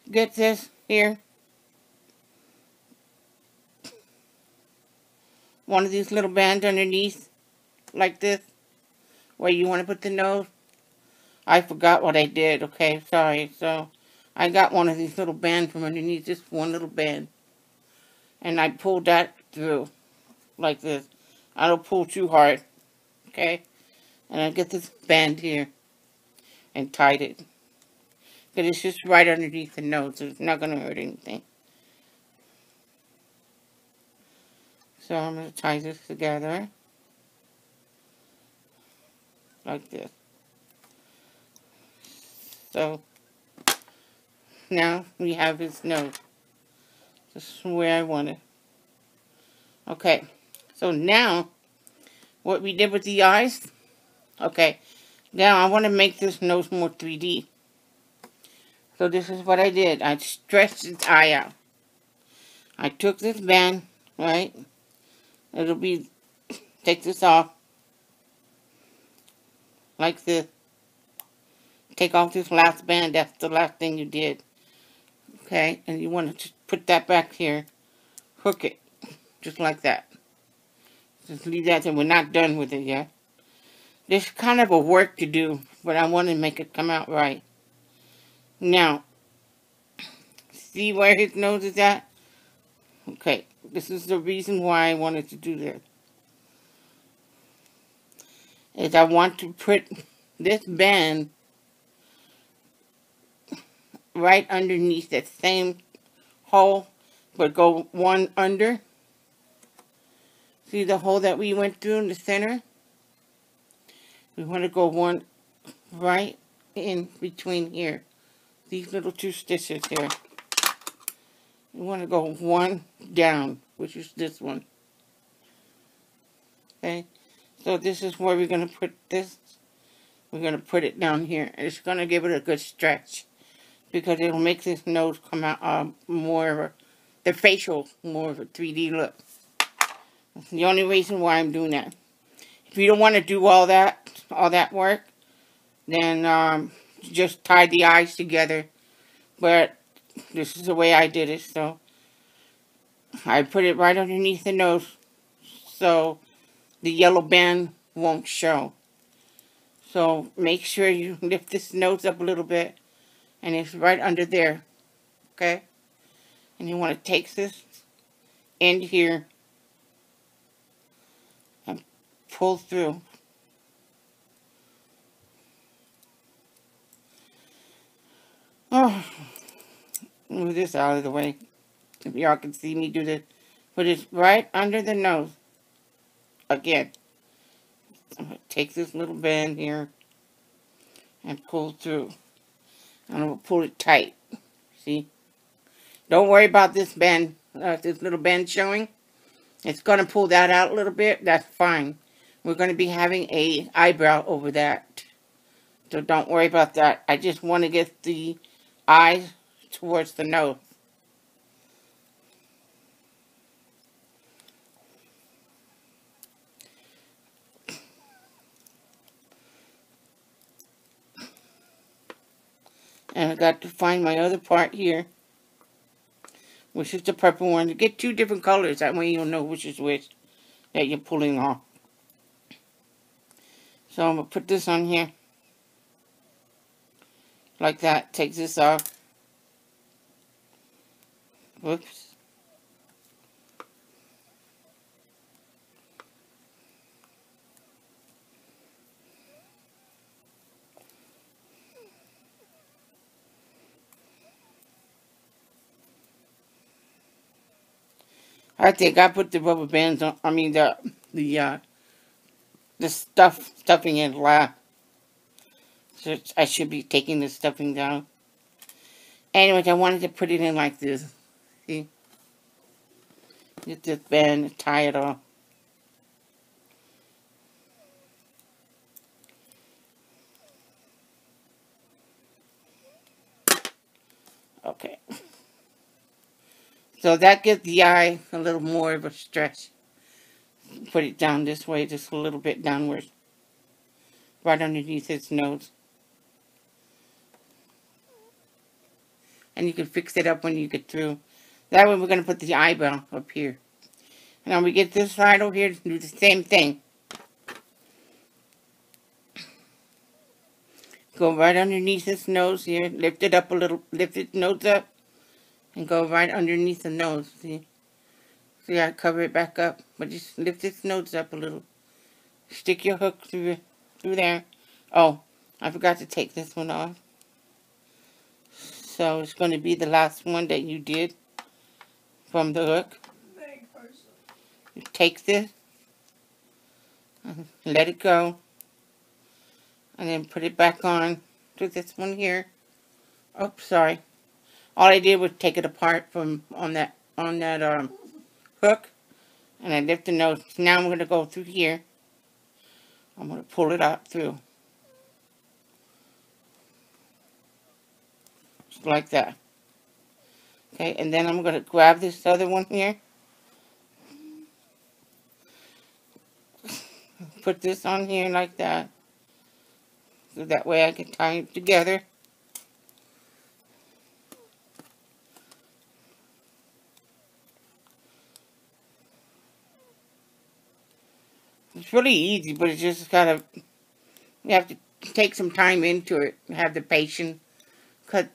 get this here. One of these little bands underneath, like this, where you want to put the nose. I forgot what I did, okay, sorry. So, I got one of these little bands from underneath, just one little band. And I pulled that through, like this. I don't pull too hard, okay? And I get this band here, and tied it. But it's just right underneath the nose, so it's not going to hurt anything. So I'm going to tie this together, like this. So, now we have his nose. This is where I want it. Okay, so now, what we did with the eyes, okay, now I want to make this nose more 3D. So this is what I did. I stretched its eye out. I took this band, right, it'll be, take this off, like this. Take off this last band, that's the last thing you did. Okay, and you want to just put that back here, hook it, just like that. Just leave that there, we're not done with it yet. There's kind of a work to do, but I want to make it come out right. Now, see where his nose is at? Okay, this is the reason why I wanted to do this. Is I want to put this band right underneath that same hole, but go one under. See the hole that we went through in the center? We want to go one right in between here. These little two stitches here. We want to go one down, which is this one. Okay? So this is where we're going to put this. We're going to put it down here. It's going to give it a good stretch, because it'll make this nose come out more of a, the facial, more of a 3D look. That's the only reason why I'm doing that. If you don't want to do all that work, then just tie the eyes together. But this is the way I did it, so I put it right underneath the nose so the yellow band won't show. So make sure you lift this nose up a little bit, and it's right under there, okay? And you want to take this end here and pull through. Oh, move this out of the way if y'all can see me do this. Put it right under the nose. Again, I'm going to take this little band here and pull through. I'm going to pull it tight. See? Don't worry about this band, this little band showing. It's going to pull that out a little bit. That's fine. We're going to be having a eyebrow over that. So don't worry about that. I just want to get the eyes towards the nose. And I got to find my other part here, which is the purple one. You get two different colors. That way you'll know which is which that you're pulling off. So I'm going to put this on here. Like that. Take this off. Whoops. I think I put the rubber bands on. I mean the stuffing in last. So I should be taking the stuffing down. Anyways, I wanted to put it in like this. See? Get this band and tie it off. Okay. So that gives the eye a little more of a stretch. Put it down this way, just a little bit downward. Right underneath his nose. And you can fix it up when you get through. That way we're going to put the eyebrow up here. Now we get this side over here to do the same thing. Go right underneath his nose here. Lift it up a little. Lift his nose up. And go right underneath the nose. See? See, I cover it back up. But just lift his nose up a little. Stick your hook through there. Oh, I forgot to take this one off. So it's going to be the last one that you did from the hook. You take this. Let it go. And then put it back on to this one here. Oh, sorry. All I did was take it apart from on that hook, and I lift the nose. Now I'm going to go through here. I'm going to pull it out through, just like that. Okay, and then I'm going to grab this other one here. Put this on here like that, so that way I can tie it together. It's really easy, but it's just kind of, you have to take some time into it, have the patience, because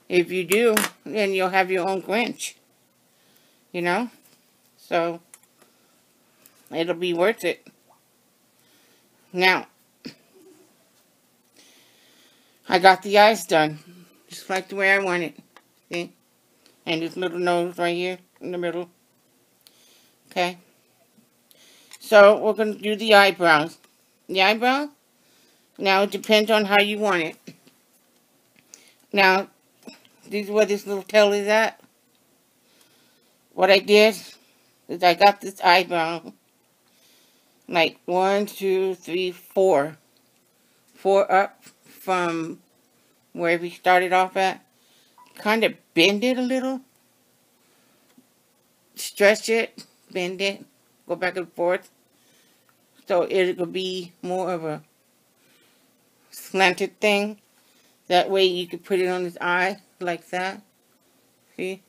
if you do, then you'll have your own Grinch, you know, so it'll be worth it. Now, I got the eyes done, just like the way I want it, see, and this little nose right here in the middle, okay. So, we're going to do the eyebrows. The eyebrow, now it depends on how you want it. Now, this is where this little tail is at. What I did is I got this eyebrow, Like 1, 2, 3, 4. 4 up from where we started off at. Kind of bend it a little. Stretch it. Bend it. Go back and forth. So it will be more of a slanted thing. That way you can put it on his eye like that. See?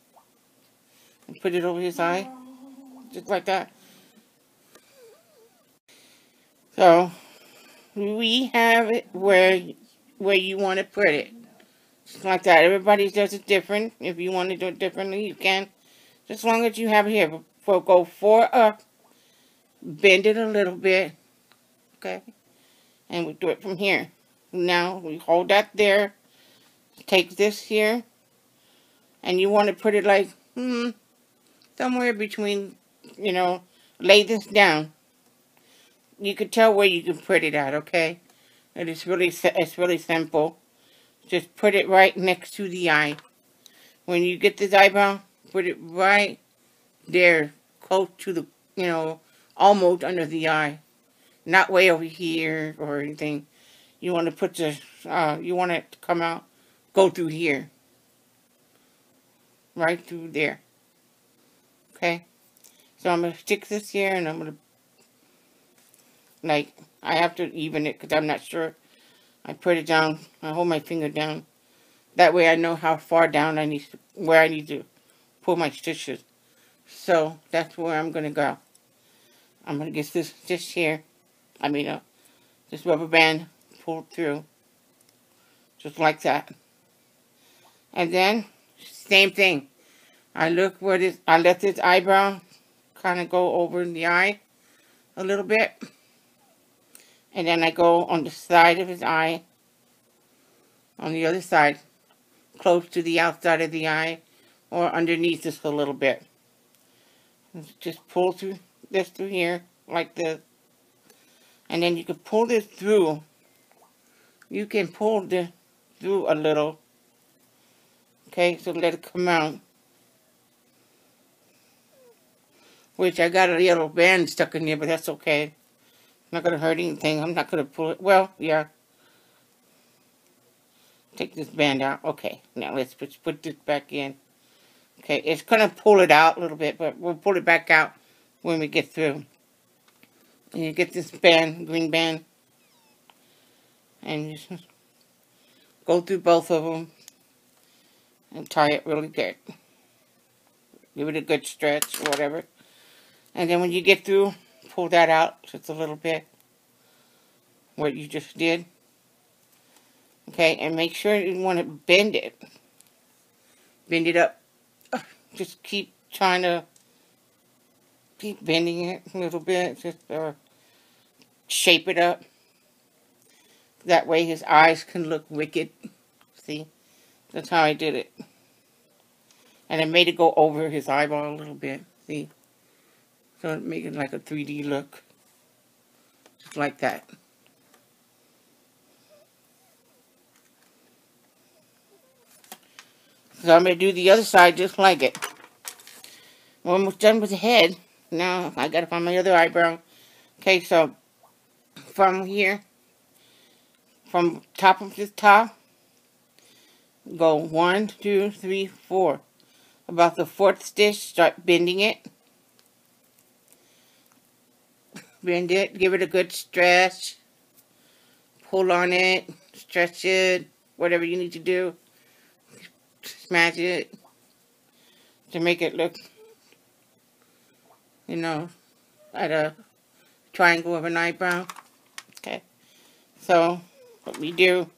And put it over his eye. Just like that. So we have it where you want to put it. Just like that. Everybody does it different. If you want to do it differently, you can. Just as long as you have it here. We'll go 4 up. Bend it a little bit. Okay? And we do it from here. Now we hold that there. Take this here. And you want to put it like, somewhere between, lay this down. You can tell where you can put it at, okay? It's really simple. Just put it right next to the eye. When you get this eyebrow, put it right there, close to the, almost under the eye. Not way over here or anything. You want to put you want it to come out, go through here. Right through there. Okay? So I'm going to stick this here and I'm going to, I have to even it because I'm not sure. I put it down. I hold my finger down. That way I know how far down where I need to pull my stitches. So that's where I'm going to go. I'm going to get this here. This rubber band pulled through. Just like that. And then, same thing. I let this eyebrow kind of go over the eye a little bit. And then I go on the side of his eye. On the other side. Close to the outside of the eye. Or underneath just a little bit. Just pull through here. Like this. And then you can pull this through. You can pull this through a little. Okay, so let it come out. Which I got a yellow band stuck in there, but that's okay. Not going to hurt anything. I'm not going to pull it. Well, yeah. Take this band out. Okay, now let's put this back in. Okay, it's going to pull it out a little bit, but we'll pull it back out when we get through. And you get this band, green band. And you just go through both of them. And tie it really good. Give it a good stretch or whatever. And then when you get through, pull that out just a little bit. What you just did. Okay, and make sure you want to bend it. Bend it up. Just keep trying to keep bending it a little bit. Just shape it up. That way his eyes can look wicked. See? That's how I did it. And I made it go over his eyeball a little bit. See? So it made it like a 3D look. Just like that. So I'm going to do the other side just like it. We're almost done with the head. Now I got to find my other eyebrow. Okay, so from here, from top of the top, go 1, 2, 3, 4. About the 4th stitch, start bending it. Bend it, give it a good stretch. Pull on it, stretch it, whatever you need to do. Smash it to make it look, at a triangle of an eyebrow. Okay, so what we do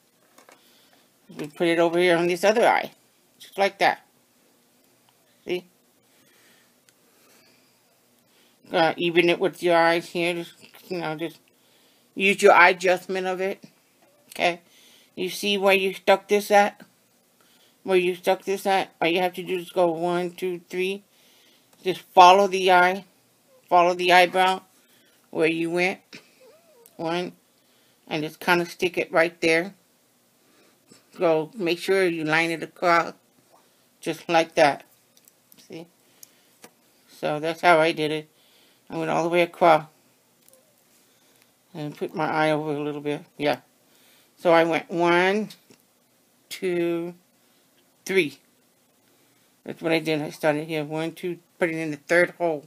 is we put it over here on this other eye, just like that. See? Even it with your eyes here. Just use your eye adjustment of it. Okay, you see where you stuck this at? Where you stuck this at? All you have to do is go 1, 2, 3. Just follow the eye. Follow the eyebrow where you went. 1. And just kind of stick it right there. Go, make sure you line it across. Just like that. See? So that's how I did it. I went all the way across. And put my eye over a little bit. Yeah. So I went 1, 2, 3. That's what I did. I started here. 1, 2, put it in the third hole.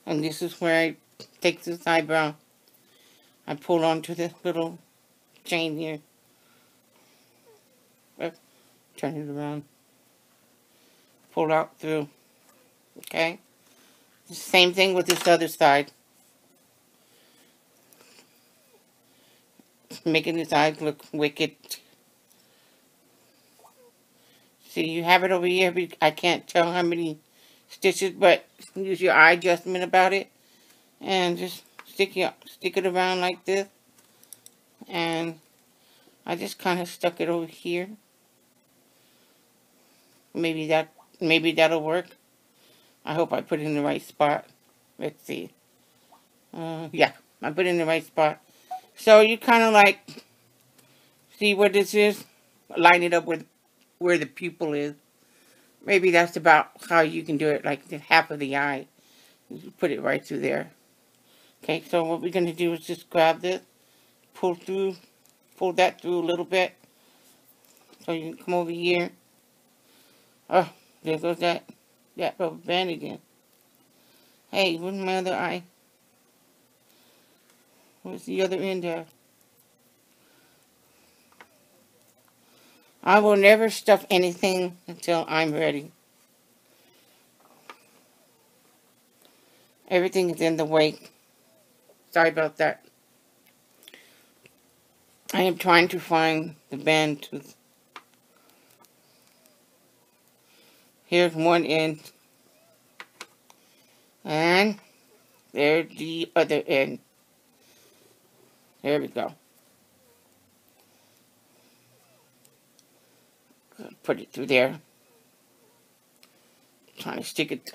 And this is where I take this eyebrow. I pull onto this little chain here. Turn it around. Pull out through. Okay? The same thing with this other side. Making his eyes look wicked. See, you have it over here. I can't tell how many stitches, but use your eye adjustment about it. And just stick it around like this. And I just kind of stuck it over here. Maybe that'll work. I hope I put it in the right spot. Let's see. Yeah, I put it in the right spot. So you kind of like see where this is. Line it up with where the pupil is. Maybe that's about how you can do it, like the half of the eye. You put it right through there. Okay, so what we're going to do is just grab this, pull that through a little bit. So you can come over here. Oh, there goes that rubber band again. Hey, where's my other eye? Where's the other end at? I will never stuff anything until I'm ready. Everything is in the way. Sorry about that. I am trying to find the band tooth. Here's one end. And there's the other end. There we go. Put it through there. Trying to stick it.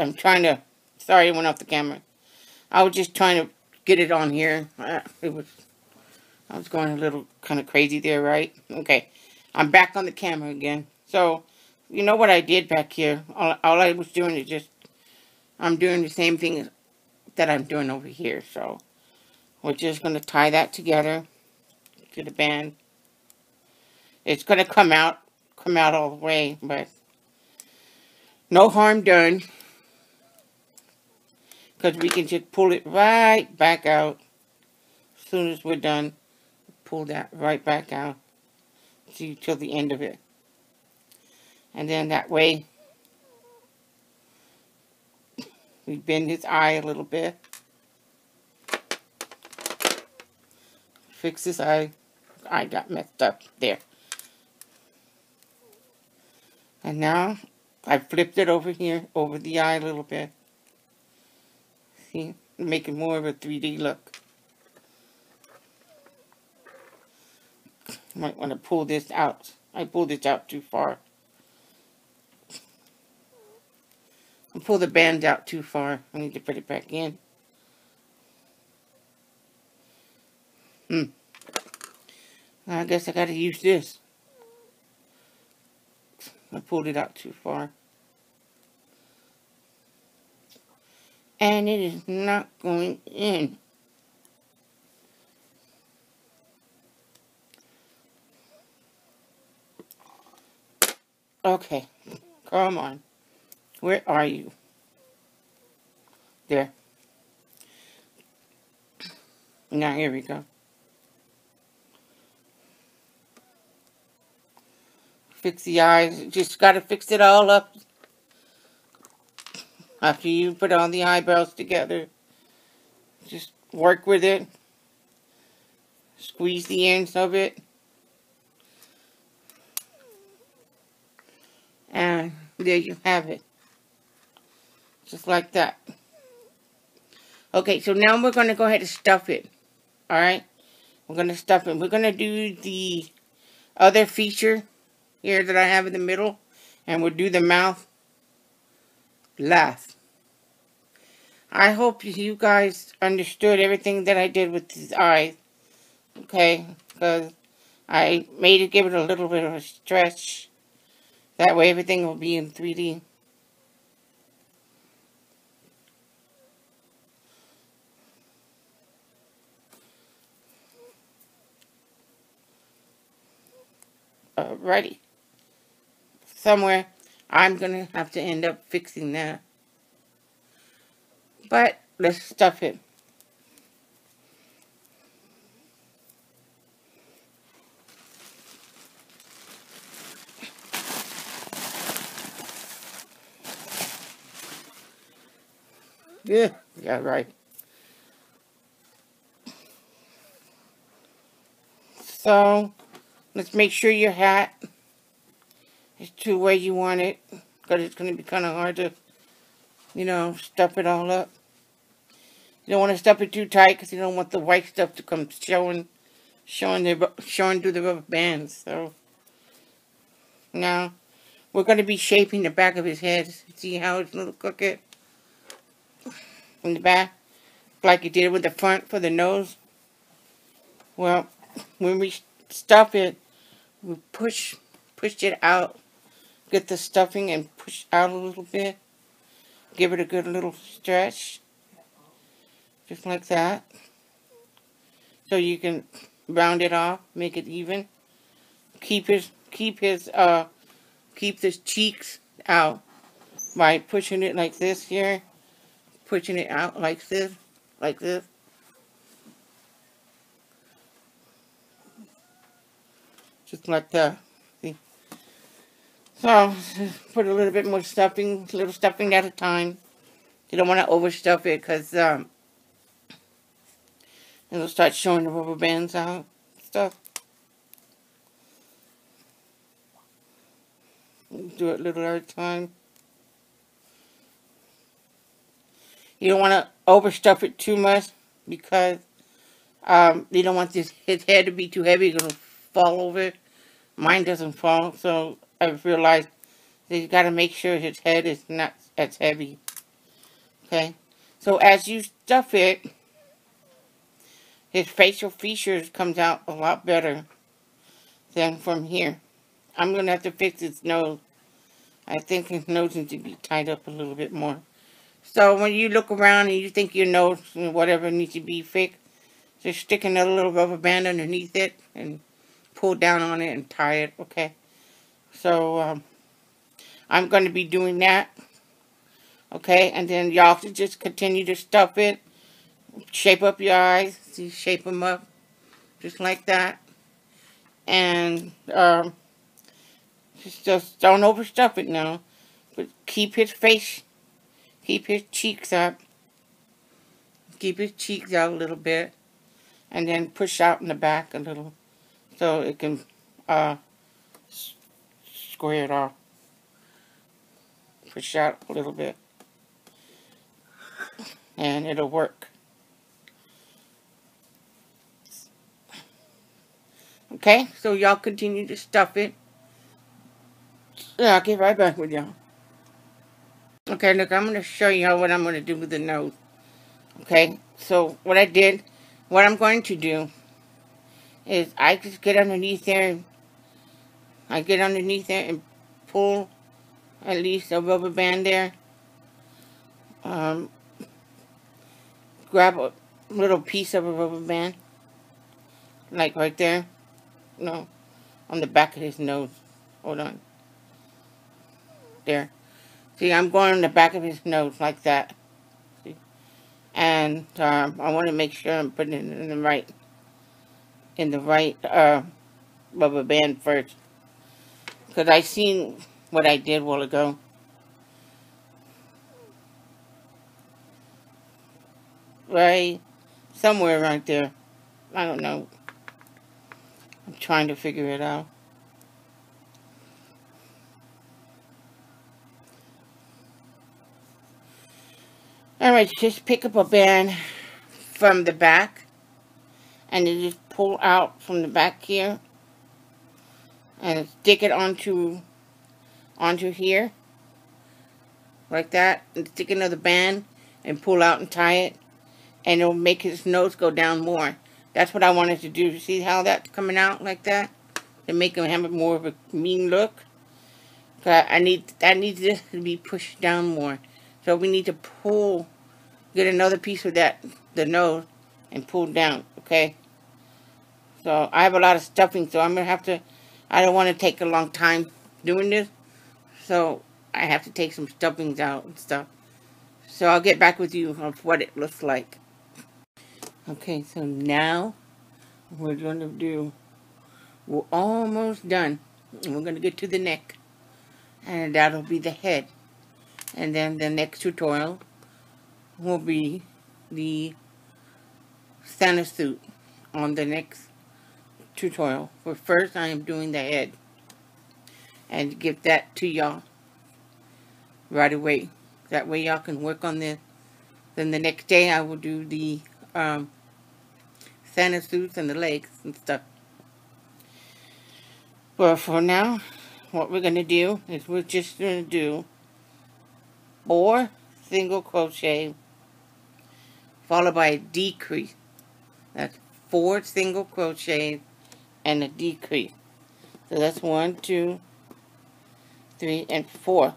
Sorry, it went off the camera. I was just trying to get it on here. I was going a little kind of crazy there, right? Okay. I'm back on the camera again. So, you know what I did back here? All I was doing is I'm doing the same thing that I'm doing over here. So, we're just going to tie that together to the band. It's going to come out all the way, but no harm done. Because we can just pull it right back out as soon as we're done. Pull that right back out. See till the end of it. And then that way, we bend his eye a little bit. Fix his eye. I got messed up there. And now, I flipped it over here, over the eye a little bit. See? Make it more of a 3D look. Might want to pull this out. I pulled this out too far. I pulled the band out too far. I need to put it back in. I guess I gotta use this. I pulled it out too far. And it is not going in. Okay, come on. Where are you? There. Now here we go. Fix the eyes. Just gotta fix it all up. After you put all the eyebrows together, just work with it. Squeeze the ends of it. And there you have it. Just like that. Okay, so now we're going to go ahead and stuff it. Alright? We're going to stuff it. We're going to do the other feature here that I have in the middle. And we'll do the mouth last. I hope you guys understood everything that I did with these eyes. Okay? Because I made it, give it a little bit of a stretch. That way everything will be in 3D. ready. Somewhere I'm going to have to end up fixing that. But let's stuff it. Yeah, right. So, let's make sure your hat is to where you want it. Because it's going to be kind of hard to, stuff it all up. You don't want to stuff it too tight because you don't want the white stuff to come showing through the rubber bands. So, now, we're going to be shaping the back of his head. See how it's a little crooked in the back? Like you did with the front for the nose. Well, when we stuff it, we push it out. Get the stuffing and push out a little bit. Give it a good little stretch. Just like that. So you can round it off, make it even. Keep his cheeks out by pushing it like this here. Pushing it out like this. Like this. Just like that. See? So, put a little bit more stuffing, little stuffing at a time. You don't want to overstuff it because it'll start showing the rubber bands out. Stuff. Do it a little at a time. You don't want to overstuff it too much because you don't want his head to be too heavy. It's going to fall over. Mine doesn't fall, so I've realized that you got to make sure his head is not as heavy. Okay? So as you stuff it, his facial features comes out a lot better than from here. I'm going to have to fix his nose. I think his nose needs to be tied up a little bit more. So when you look around and you think your nose and whatever needs to be fixed, just stick another little rubber band underneath it and pull down on it and tie it, okay? So I'm going to be doing that, okay? And then y'all should just continue to stuff it. Shape up your eyes. See, shape them up just like that. And just don't overstuff it now. But keep his face, keep his cheeks up. Keep his cheeks out a little bit. And then push out in the back a little so it can square it off. Push out a little bit. And it'll work. Okay, so y'all continue to stuff it. Yeah, I'll get right back with y'all. Okay, look, I'm going to show you what I'm going to do with the nose. Okay, so what I'm going to do is I just get underneath there. I get underneath there and pull at least a rubber band there. Grab a little piece of a rubber band. Like right there. No, on the back of his nose. Hold on. There. See, I'm going on the back of his nose like that. See? And I want to make sure I'm putting it in the right rubber band first. Because I seen what I did a while ago. Right somewhere right there. I don't know. I'm trying to figure it out. Alright, just pick up a band from the back and then just pull out from the back here and stick it onto here like that, and stick another band and pull out and tie it, and it'll make his nose go down more. That's what I wanted to do. See how that's coming out like that? To make him have more of a mean look. I need this to be pushed down more. So we need to get another piece of the nose, and pull down, okay? So I have a lot of stuffing, so I'm going to have to I don't want to take a long time doing this, so I have to take some stuffings out and stuff. So I'll get back with you of what it looks like. Okay, so now we're almost done. And we're going to get to the neck. And that'll be the head. And then the next tutorial will be the Santa suit on the next tutorial. But first I am doing the head. And give that to y'all right away. That way y'all can work on this. Then the next day I will do the Santa suits and the legs and stuff. But for now, what we're going to do is we're just going to do 4 single crochet followed by a decrease. That's 4 single crochet and a decrease. So that's 1, 2, 3, and 4.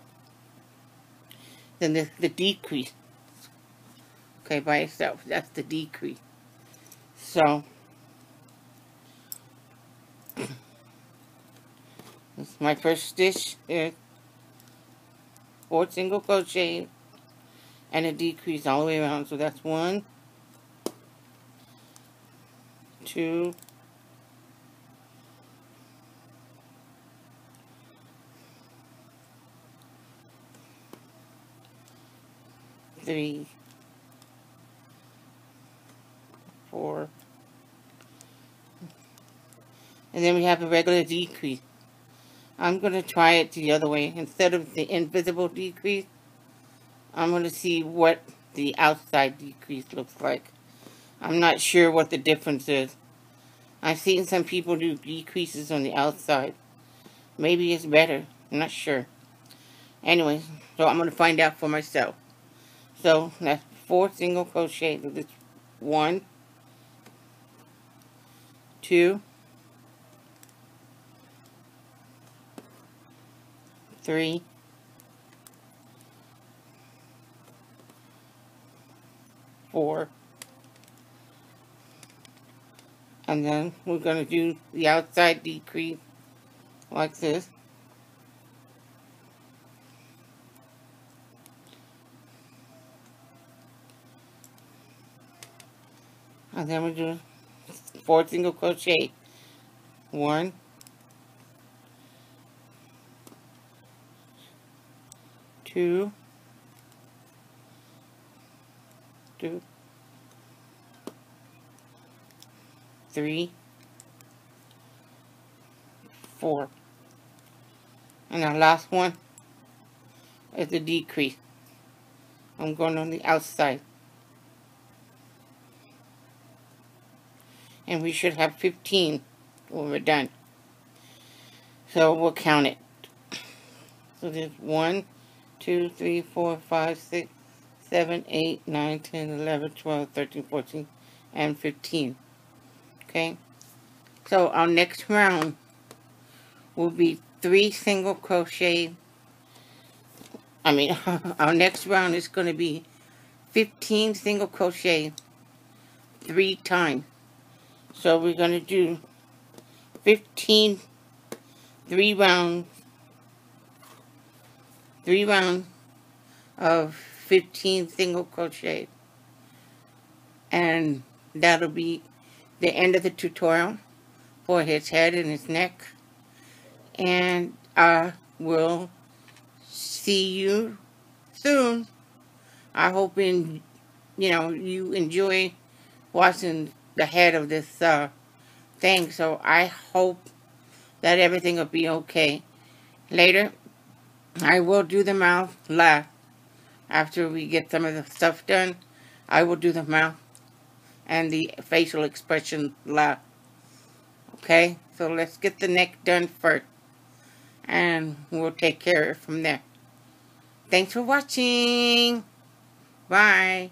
Then there's the decrease. Okay, by itself. That's the decrease. So this is my first stitch. There's 4 single crochet and a decrease all the way around. So that's 1, 2, 3, 4, and then we have a regular decrease. I'm going to try it the other way. Instead of the invisible decrease, I'm going to see what the outside decrease looks like. I'm not sure what the difference is. I've seen some people do decreases on the outside. Maybe it's better. I'm not sure. Anyways, so I'm going to find out for myself. So that's 4 single crochet. So this 1, 2, 3, 4, and then we're going to do the outside decrease like this. And then we do 4 single crochet. 1, 2, 3, 4. And our last one is the decrease. I'm going on the outside. And we should have 15 when we're done. So we'll count it. So there's 1, 2, 3, 4, 5, 6, 7, 8, 9, 10, 11, 12, 13, 14, and 15. Okay? So our next round will be 3 single crochet. Our next round is going to be 15 single crochet 3 times. So we're going to do 3 rounds of 15 single crochet. And that'll be the end of the tutorial for his head and his neck. And I will see you soon. I hope you enjoy watching the head of this thing. So I hope that everything will be okay. Later, I will do the mouth live. After we get some of the stuff done, I will do the mouth and the facial expression live. Okay, so let's get the neck done first. And we'll take care of it from there. Thanks for watching. Bye.